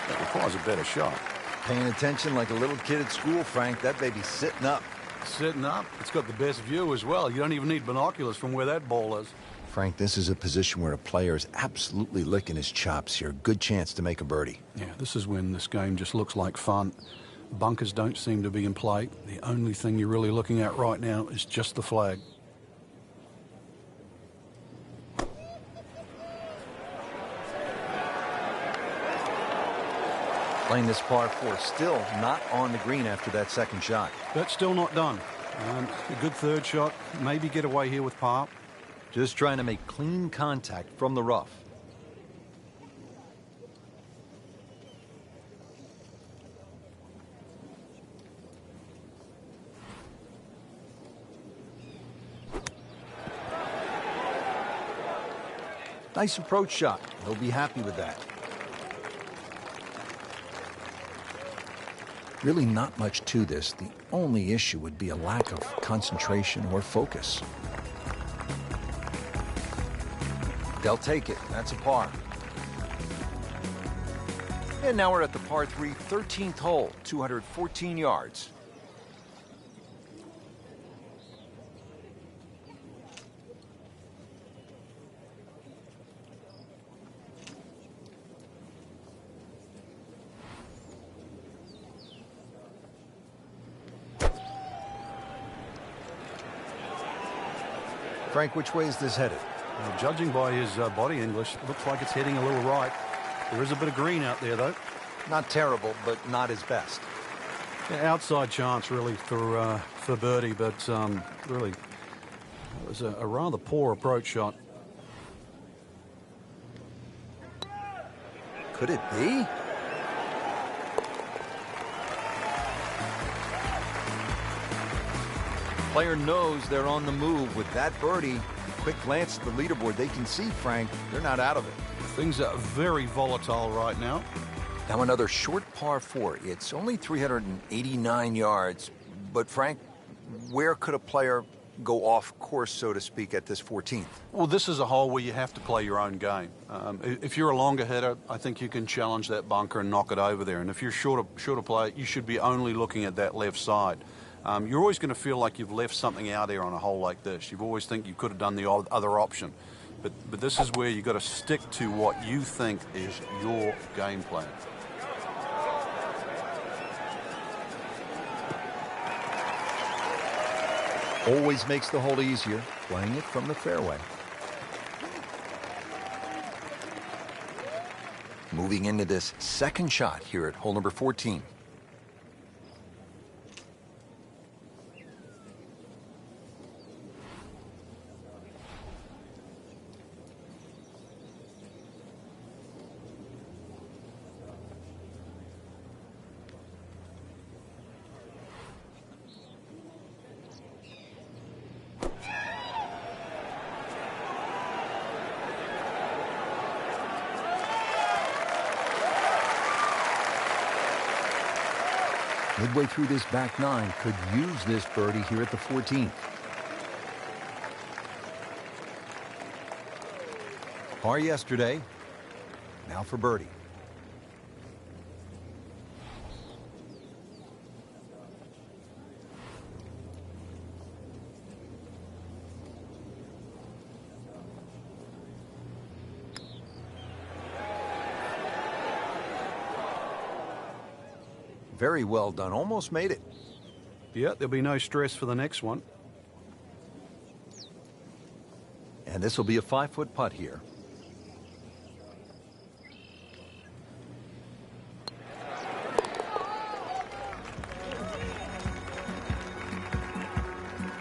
That requires a better shot. Paying attention like a little kid at school, Frank. That baby's sitting up. Sitting up. It's got the best view as well. You don't even need binoculars from where that ball is. Frank, this is a position where a player is absolutely licking his chops here. Good chance to make a birdie. Yeah, this is when this game just looks like fun. Bunkers don't seem to be in play. The only thing you're really looking at right now is just the flag. Playing this par 4, still not on the green after that second shot. But still not done. A good third shot. Maybe get away here with par. Just trying to make clean contact from the rough. Nice approach shot. He'll be happy with that. Really not much to this. The only issue would be a lack of concentration or focus. They'll take it. That's a par. And now we're at the par 3, 13th hole, 214 yards. Frank, which way is this headed? Well, judging by his body English, looks like it's heading a little right. There is a bit of green out there, though. Not terrible, but not his best. Yeah, outside chance, really, for birdie, but really, it was a rather poor approach shot. Could it be? Player knows they're on the move with that birdie. Quick glance at the leaderboard, they can see, Frank, they're not out of it. Things are very volatile right now. Now another short par 4. It's only 389 yards. But, Frank, where could a player go off course, so to speak, at this 14th? Well, this is a hole where you have to play your own game. If you're a longer hitter, I think you can challenge that bunker and knock it over there. And if you're shorter player, you should be only looking at that left side. You're always going to feel like you've left something out there on a hole like this. You always think you could have done the other option. But this is where you've got to stick to what you think is your game plan. Always makes the hole easier, playing it from the fairway. Moving into this second shot here at hole number 14. Midway through this back 9, could use this birdie here at the 14th. Par yesterday, now for birdie. Very well done. Almost made it. Yeah, there'll be no stress for the next one. And this will be a 5-foot putt here.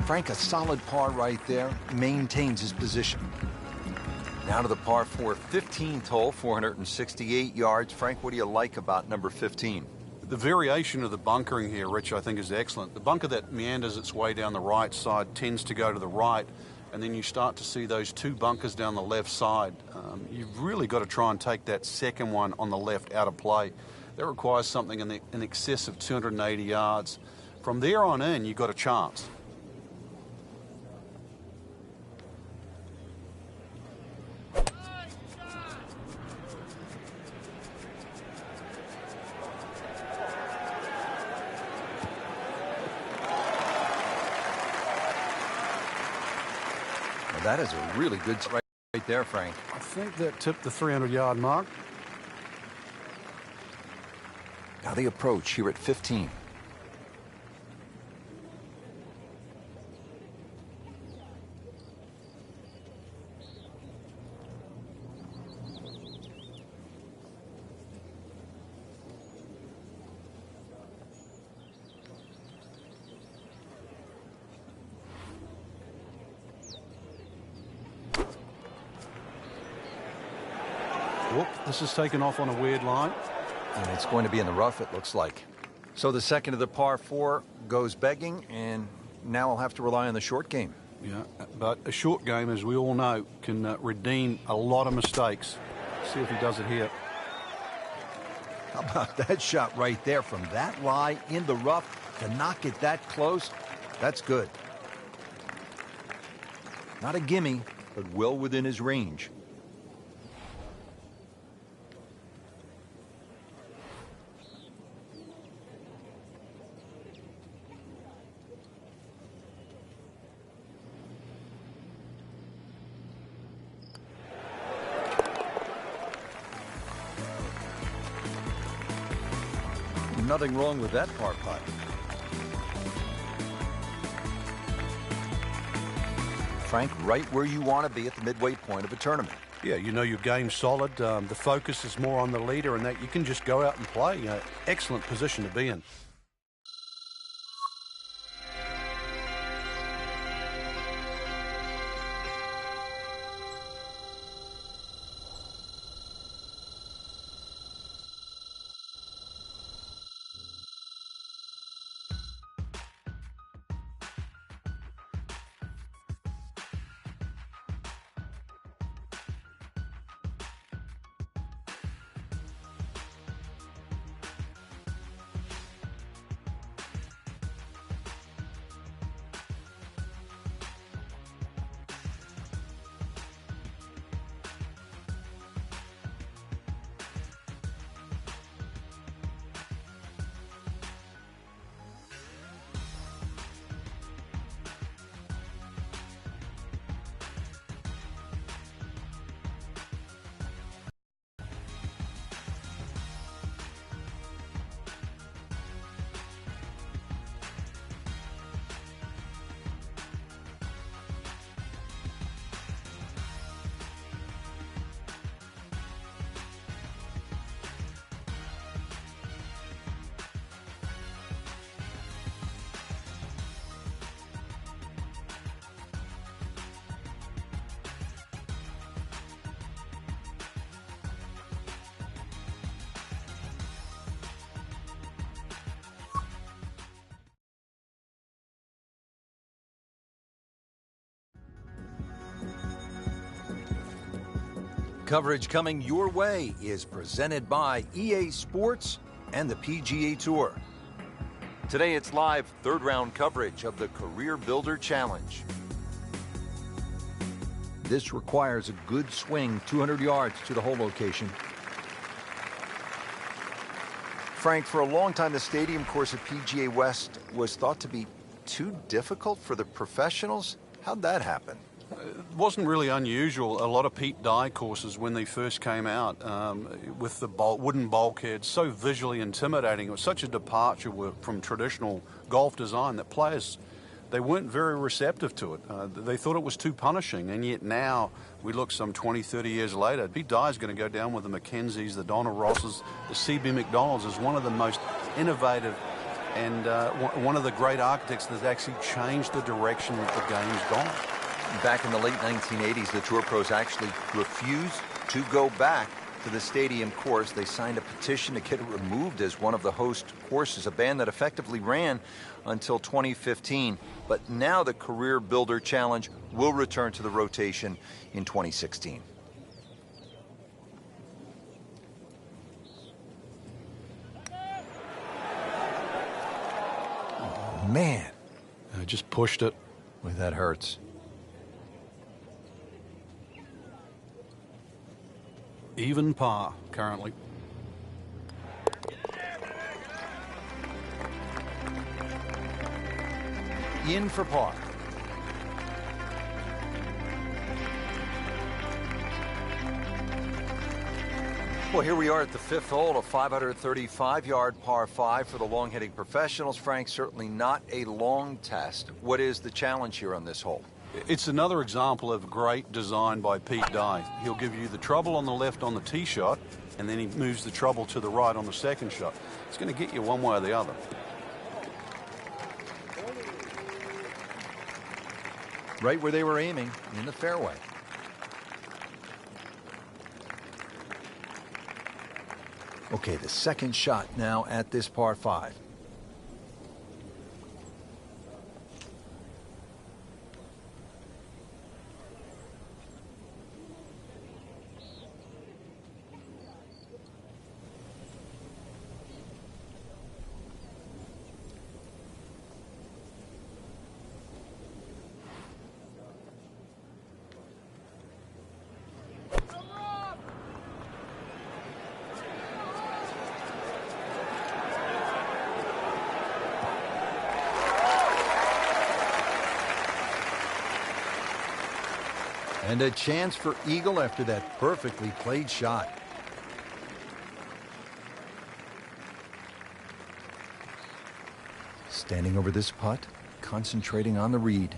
Frank, a solid par right there, maintains his position. Now to the par 4, 15th hole, 468 yards. Frank, what do you like about number 15? The variation of the bunkering here, Rich, I think is excellent. The bunker that meanders its way down the right side tends to go to the right, and then you start to see those two bunkers down the left side. You've really got to try and take that second one on the left out of play. That requires something in excess of 280 yards. From there on in, you've got a chance. That is a really good right there, Frank. I think that tipped the 300-yard mark. Now the approach here at 15. Whoop, this is taken off on a weird line. And it's going to be in the rough, it looks like. So the second of the par 4 goes begging, and now I'll have to rely on the short game. Yeah, but a short game, as we all know, can redeem a lot of mistakes. See if he does it here. How about that shot right there from that lie in the rough to knock it that close? That's good. Not a gimme, but well within his range. Nothing wrong with that par putt. Frank, right where you want to be at the midway point of a tournament. Yeah, you know your game's solid. The focus is more on the leader, and that you can just go out and play. Excellent position to be in. Coverage coming your way is presented by EA Sports and the PGA Tour. Today it's live third round coverage of the Career Builder Challenge. This requires a good swing, 200 yards to the hole location. Frank, for a long time the stadium course at PGA West was thought to be too difficult for the professionals. How'd that happen? It wasn't really unusual. A lot of Pete Dye courses, when they first came out, with the wooden bulkheads, so visually intimidating. It was such a departure from traditional golf design that players they weren't very receptive to it. They thought it was too punishing, and yet now we look some 20, 30 years later, Pete Dye's going to go down with the Mackenzies, the Donna Rosses, the C.B. McDonalds as one of the most innovative and one of the great architects that's actually changed the direction that the game's gone. Back in the late 1980s, the Tour Pros actually refused to go back to the stadium course. They signed a petition to get it removed as one of the host courses, a ban that effectively ran until 2015. But now the Career Builder Challenge will return to the rotation in 2016. Oh, man. I just pushed it. Boy, that hurts. Even par currently. In for par. Well, here we are at the fifth hole, a 535-yard par 5 for the long-hitting professionals. Frank, certainly not a long test. What is the challenge here on this hole? It's another example of great design by Pete Dye. He'll give you the trouble on the left on the tee shot, and then he moves the trouble to the right on the second shot. It's going to get you one way or the other. Right where they were aiming, in the fairway. Okay, the second shot now at this par 5. And a chance for eagle after that perfectly played shot. Standing over this putt, concentrating on the read.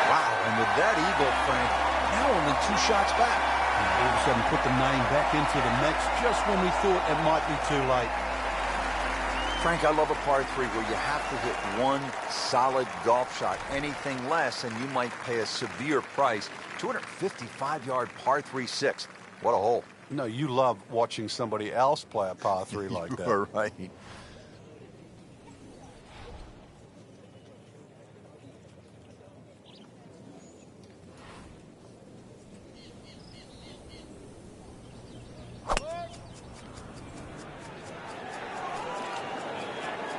Wow, and with that eagle, Frank, now only 2 shots back. And all of a sudden put the name back into the mix just when we thought it might be too late. Frank, I love a par 3 where you have to hit one solid golf shot. Anything less, and you might pay a severe price. 255-yard par 3-6. What a hole. No, you love watching somebody else play a par 3 like that. You're right.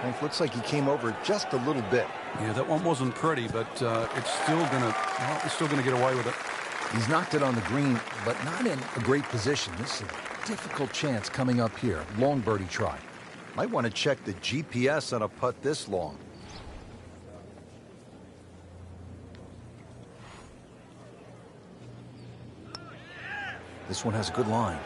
Frank, looks like he came over just a little bit. Yeah, that one wasn't pretty, but it's still gonna get away with it. He's knocked it on the green, but not in a great position. This is a difficult chance coming up here. Long birdie try. Might want to check the GPS on a putt this long. This one has a good line.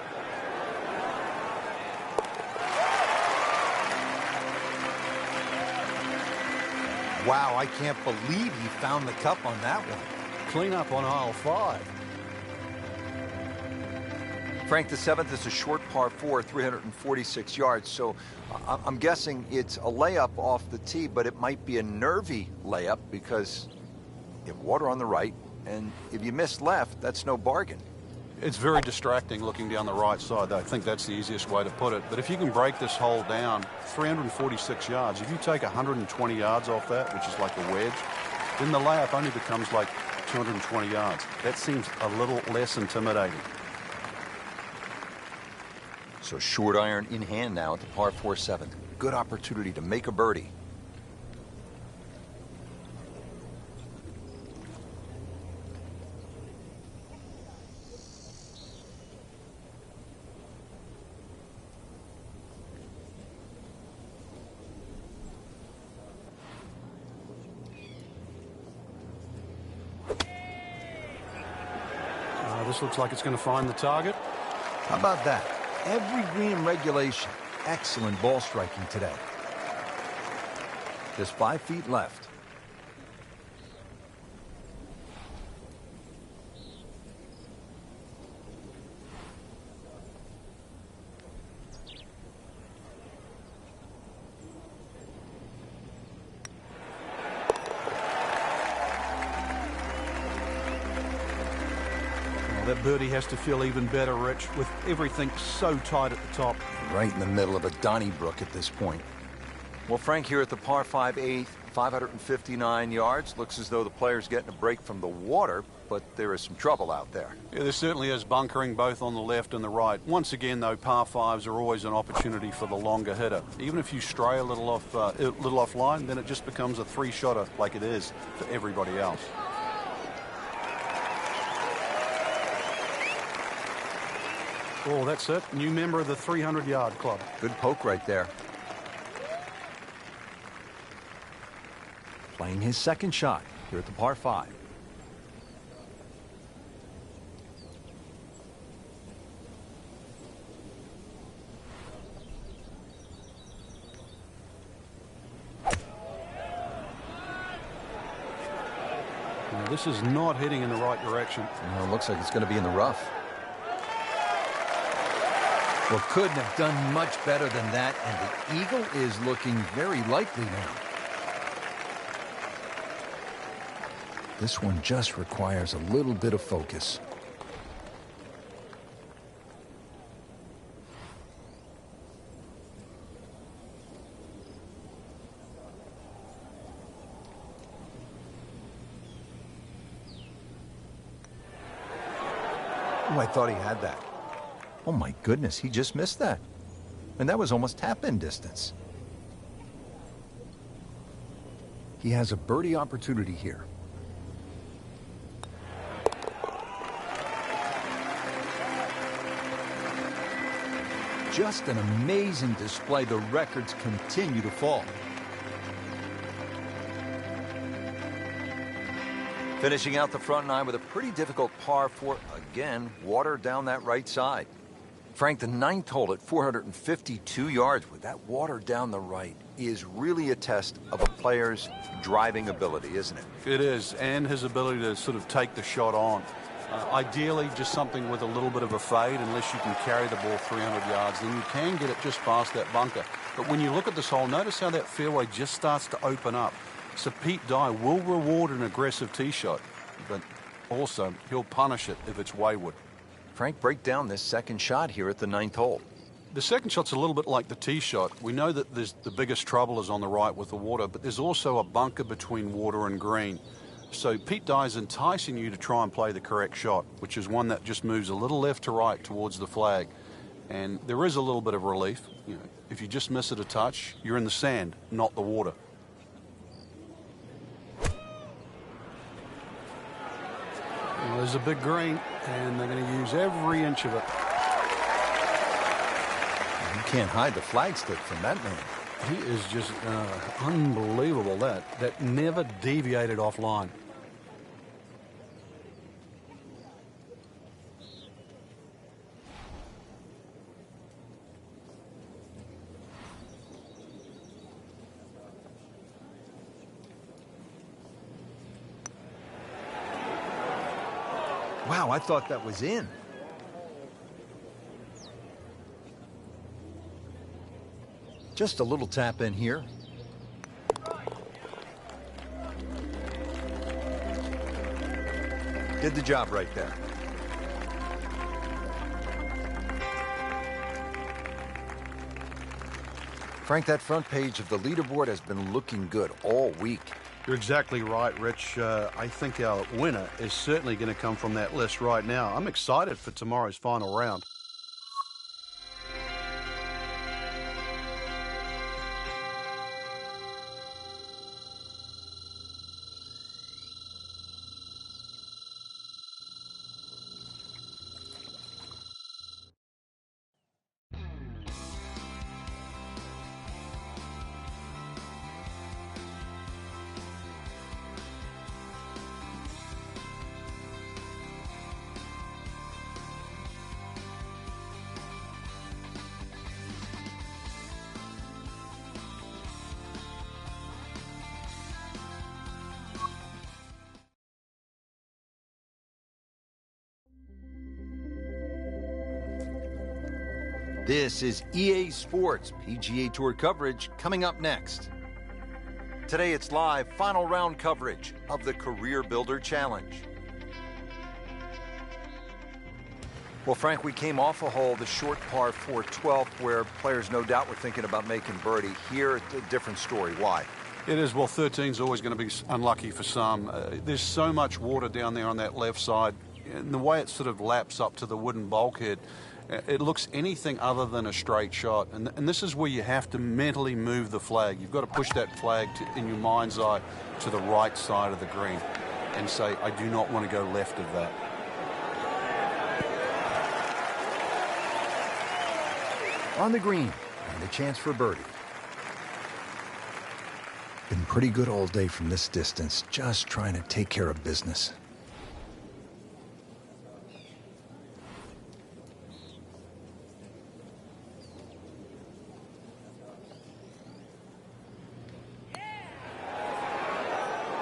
Wow, I can't believe he found the cup on that one. Clean up on aisle 5. Frank, the 7th is a short par 4, 346 yards. So I'm guessing it's a layup off the tee, but it might be a nervy layup because you have water on the right, and if you miss left, that's no bargain. It's very distracting looking down the right side. I think that's the easiest way to put it. But if you can break this hole down, 346 yards, if you take 120 yards off that, which is like a wedge, then the layup only becomes like 220 yards. That seems a little less intimidating. So short iron in hand now at the par 4 7th. Good opportunity to make a birdie. this looks like it's going to find the target. How about that? Every green in regulation. Excellent ball striking today. Just 5 feet left. Well, that birdie has to feel even better, Rich, with everything so tight at the top. Right in the middle of a Donnybrook at this point. Well, Frank, here at the par 5 8th, 559 yards. Looks as though the player's getting a break from the water, but there is some trouble out there. Yeah, there certainly is bunkering both on the left and the right. Once again, though, par 5s are always an opportunity for the longer hitter. Even if you stray a little offline, then it just becomes a 3-shotter like it is for everybody else. Oh, that's it. New member of the 300-yard club. Good poke right there. Playing his second shot here at the par 5. Now, this is not heading in the right direction. Well, it looks like it's going to be in the rough. Well, couldn't have done much better than that, and the eagle is looking very likely now. This one just requires a little bit of focus. Oh, I thought he had that. Oh my goodness, he just missed that. And that was almost tap-in distance. He has a birdie opportunity here. Just an amazing display. The records continue to fall. Finishing out the front 9 with a pretty difficult par 4. Again, water down that right side. Frank, the 9th hole at 452 yards with that water down the right is really a test of a player's driving ability, isn't it? It is, and his ability to sort of take the shot on. Ideally, just something with a little bit of a fade, unless you can carry the ball 300 yards. Then you can get it just past that bunker. But when you look at this hole, notice how that fairway just starts to open up. So Pete Dye will reward an aggressive tee shot, but also he'll punish it if it's wayward. Frank, break down this second shot here at the 9th hole. The second shot's a little bit like the tee shot. We know that the biggest trouble is on the right with the water, but there's also a bunker between water and green. So Pete Dye is enticing you to try and play the correct shot, which is one that just moves a little left to right towards the flag. And there is a little bit of relief. You know, if you just miss it a touch, you're in the sand, not the water. Well, there's a big green, and they're going to use every inch of it. You can't hide the flagstick from that man. He is just unbelievable. That never deviated offline. Wow, I thought that was in. Just a little tap in here. Did the job right there. Frank, that front page of the leaderboard has been looking good all week. You're exactly right, Rich. I think our winner is certainly going to come from that list right now. I'm excited for tomorrow's final round. This is EA Sports PGA Tour coverage coming up next. Today it's live final round coverage of the Career Builder Challenge. Well, Frank, we came off a hole, the short par 4 12th, where players no doubt were thinking about making birdie. Here, a different story. Why? It is. Well, 13's always going to be unlucky for some. There's so much water down there on that left side, and the way it sort of laps up to the wooden bulkhead, it looks anything other than a straight shot. And this is where you have to mentally move the flag. You've got to push that flag in your mind's eye to the right side of the green and say, I do not want to go left of that. On the green, and a chance for birdie. Been pretty good all day from this distance, just trying to take care of business.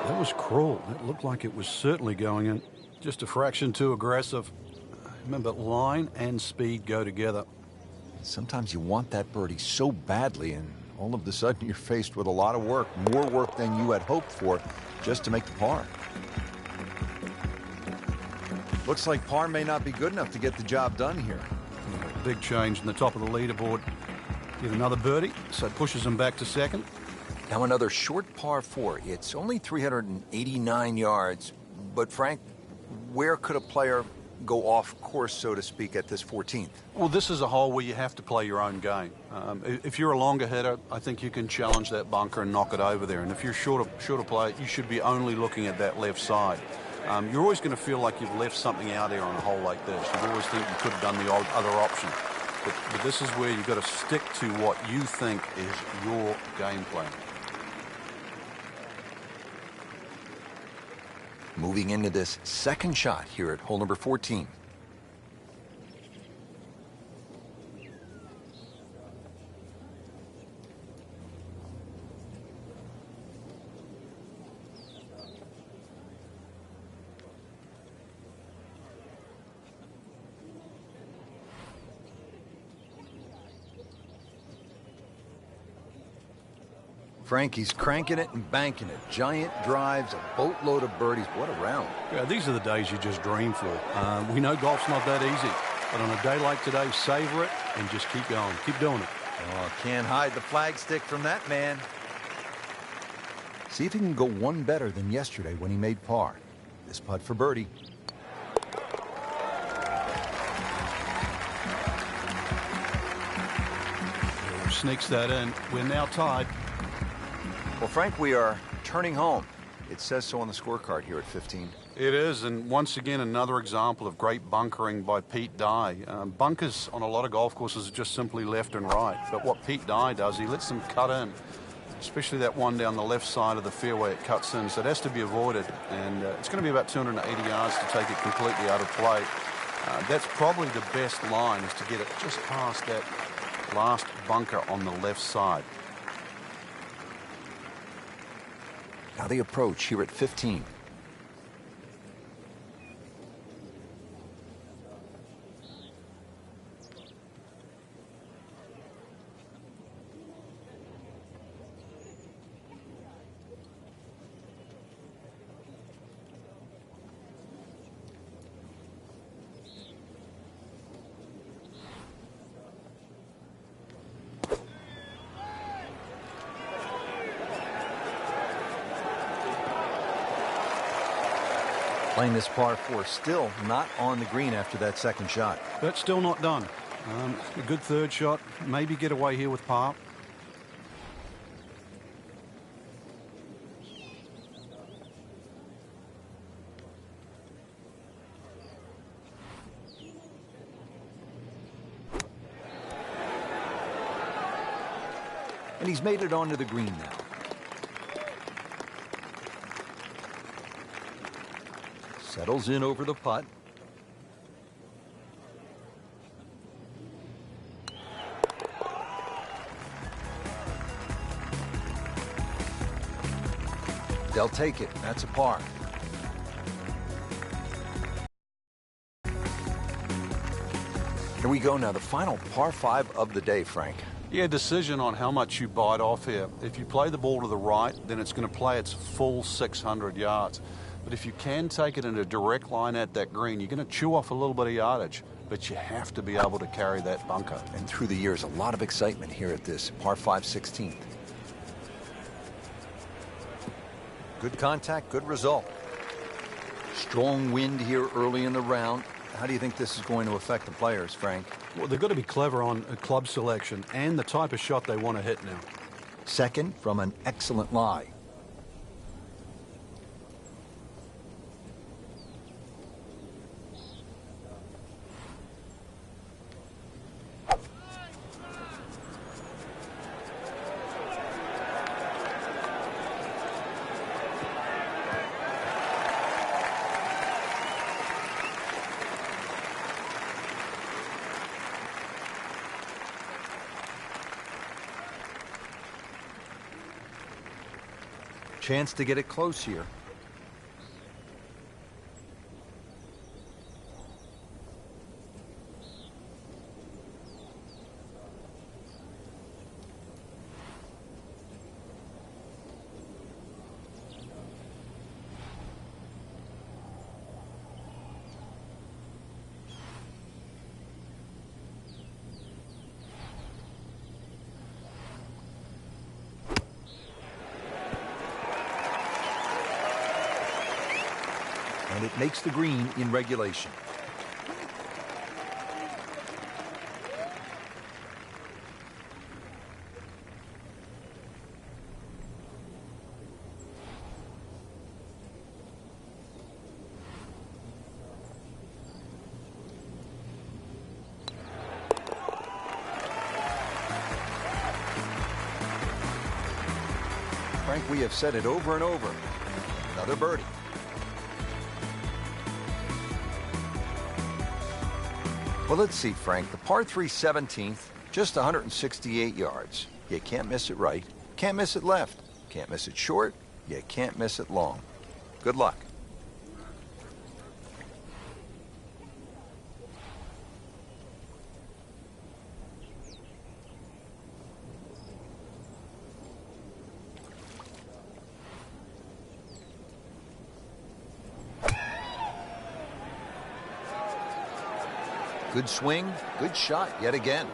That was cruel. It looked like it was certainly going in. Just a fraction too aggressive. Remember, line and speed go together. Sometimes you want that birdie so badly, and all of a sudden you're faced with a lot of work, more work than you had hoped for, just to make the par. Looks like par may not be good enough to get the job done here. Big change in the top of the leaderboard. Get another birdie, so it pushes him back to second. Now another short par 4. It's only 389 yards, but Frank, where could a player go off course, so to speak, at this 14th? Well, this is a hole where you have to play your own game. If you're a longer hitter, I think you can challenge that bunker and knock it over there. And if you're shorter player, you should be only looking at that left side. You're always going to feel like you've left something out there on a hole like this. You always think you could have done the other option. But this is where you've got to stick to what you think is your game plan. Moving into this second shot here at hole number 14. Frankie's cranking it and banking it. Giant drives, a boatload of birdies. What a round. Yeah, these are the days you just dream for. We know golf's not that easy. But on a day like today, savor it and just keep going. Keep doing it. Oh, can't hide the flagstick from that man. See if he can go one better than yesterday when he made par. This putt for birdie. Sneaks that in. We're now tied. Well, Frank, we are turning home. It says so on the scorecard here at 15. It is, and once again, another example of great bunkering by Pete Dye. Bunkers on a lot of golf courses are just simply left and right, but what Pete Dye does, he lets them cut in, especially that one down the left side of the fairway, it cuts in, so it has to be avoided, and it's going to be about 280 yards to take it completely out of play. That's probably the best line, is to get it just past that last bunker on the left side. Now the approach here at 15. Playing this par 4, still not on the green after that second shot. But still not done. A good third shot. Maybe get away here with par. And he's made it onto the green now. Settles in over the putt. They'll take it. That's a par. Here we go now, the final par 5 of the day, Frank. Yeah, decision on how much you bite off here. If you play the ball to the right, then it's going to play its full 600 yards. But if you can take it in a direct line at that green, you're going to chew off a little bit of yardage, but you have to be able to carry that bunker. And through the years, a lot of excitement here at this par 5 16th. Good contact, good result. Strong wind here early in the round. How do you think this is going to affect the players, Frank? Well, they've got to be clever on club selection and the type of shot they want to hit now. Second from an excellent lie. Chance to get it close here. And it makes the green in regulation. Frank, we have said it over and over. Another birdie. Well, let's see, Frank. The par 3 17th, just 168 yards. You can't miss it right. Can't miss it left. Can't miss it short. You can't miss it long. Good luck. Good swing, good shot yet again.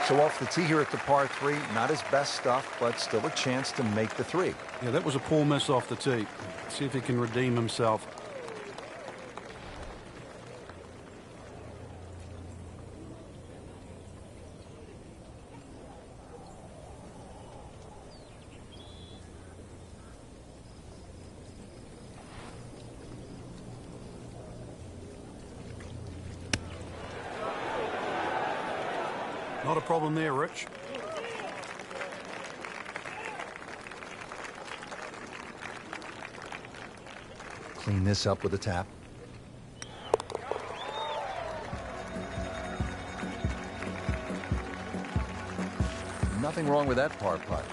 So off the tee here at the par 3, not his best stuff, but still a chance to make the 3. Yeah, that was a poor miss off the tee. See if he can redeem himself. Not a problem there, Rich. Clean this up with a tap. Nothing wrong with that par putt.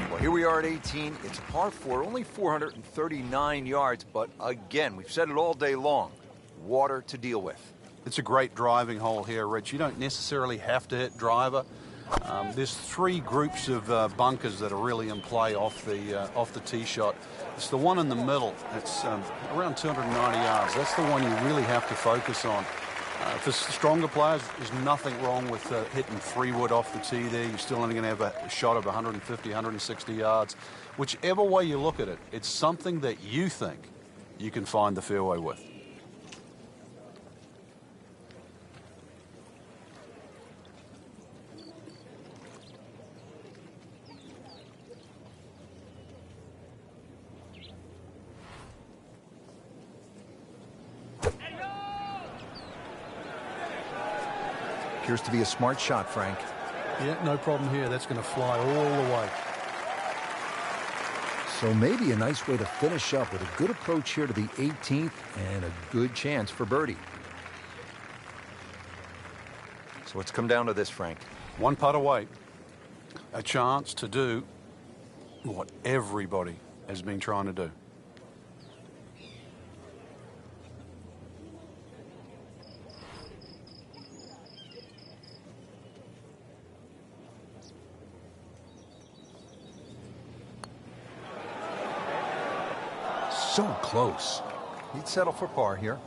Well, here we are at 18. It's a par 4, only 439 yards, but again, we've said it all day long. Water to deal with. It's a great driving hole here, Rich. You don't necessarily have to hit driver. There's 3 groups of bunkers that are really in play off the tee shot. It's the one in the middle. It's around 290 yards. That's the one you really have to focus on. For stronger players, there's nothing wrong with hitting 3 wood off the tee there. You're still only going to have a shot of 150, 160 yards. Whichever way you look at it, it's something that you think you can find the fairway with. Appears to be a smart shot, Frank. Yeah, no problem here. That's going to fly all the way. So maybe a nice way to finish up with a good approach here to the 18th and a good chance for birdie. So it's come down to this, Frank. 1 putt away. A chance to do what everybody has been trying to do. So close. He'd settle for par here.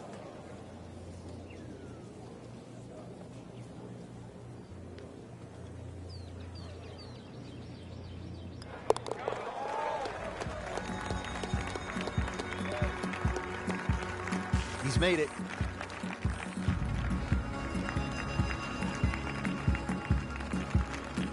He's made it.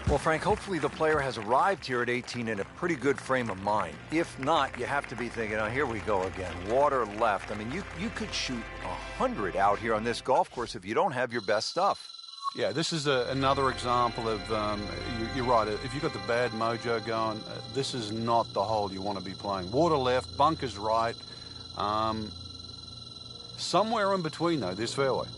Well, Frank, hopefully the player has arrived here at 18 in a pretty good frame of mind. If not, you have to be thinking, oh, here we go again. Water left. I mean, you could shoot 100 out here on this golf course if you don't have your best stuff. Yeah, this is another example of, you're right, if you've got the bad mojo going, this is not the hole you want to be playing. Water left, bunkers right. Somewhere in between, though, this fairway.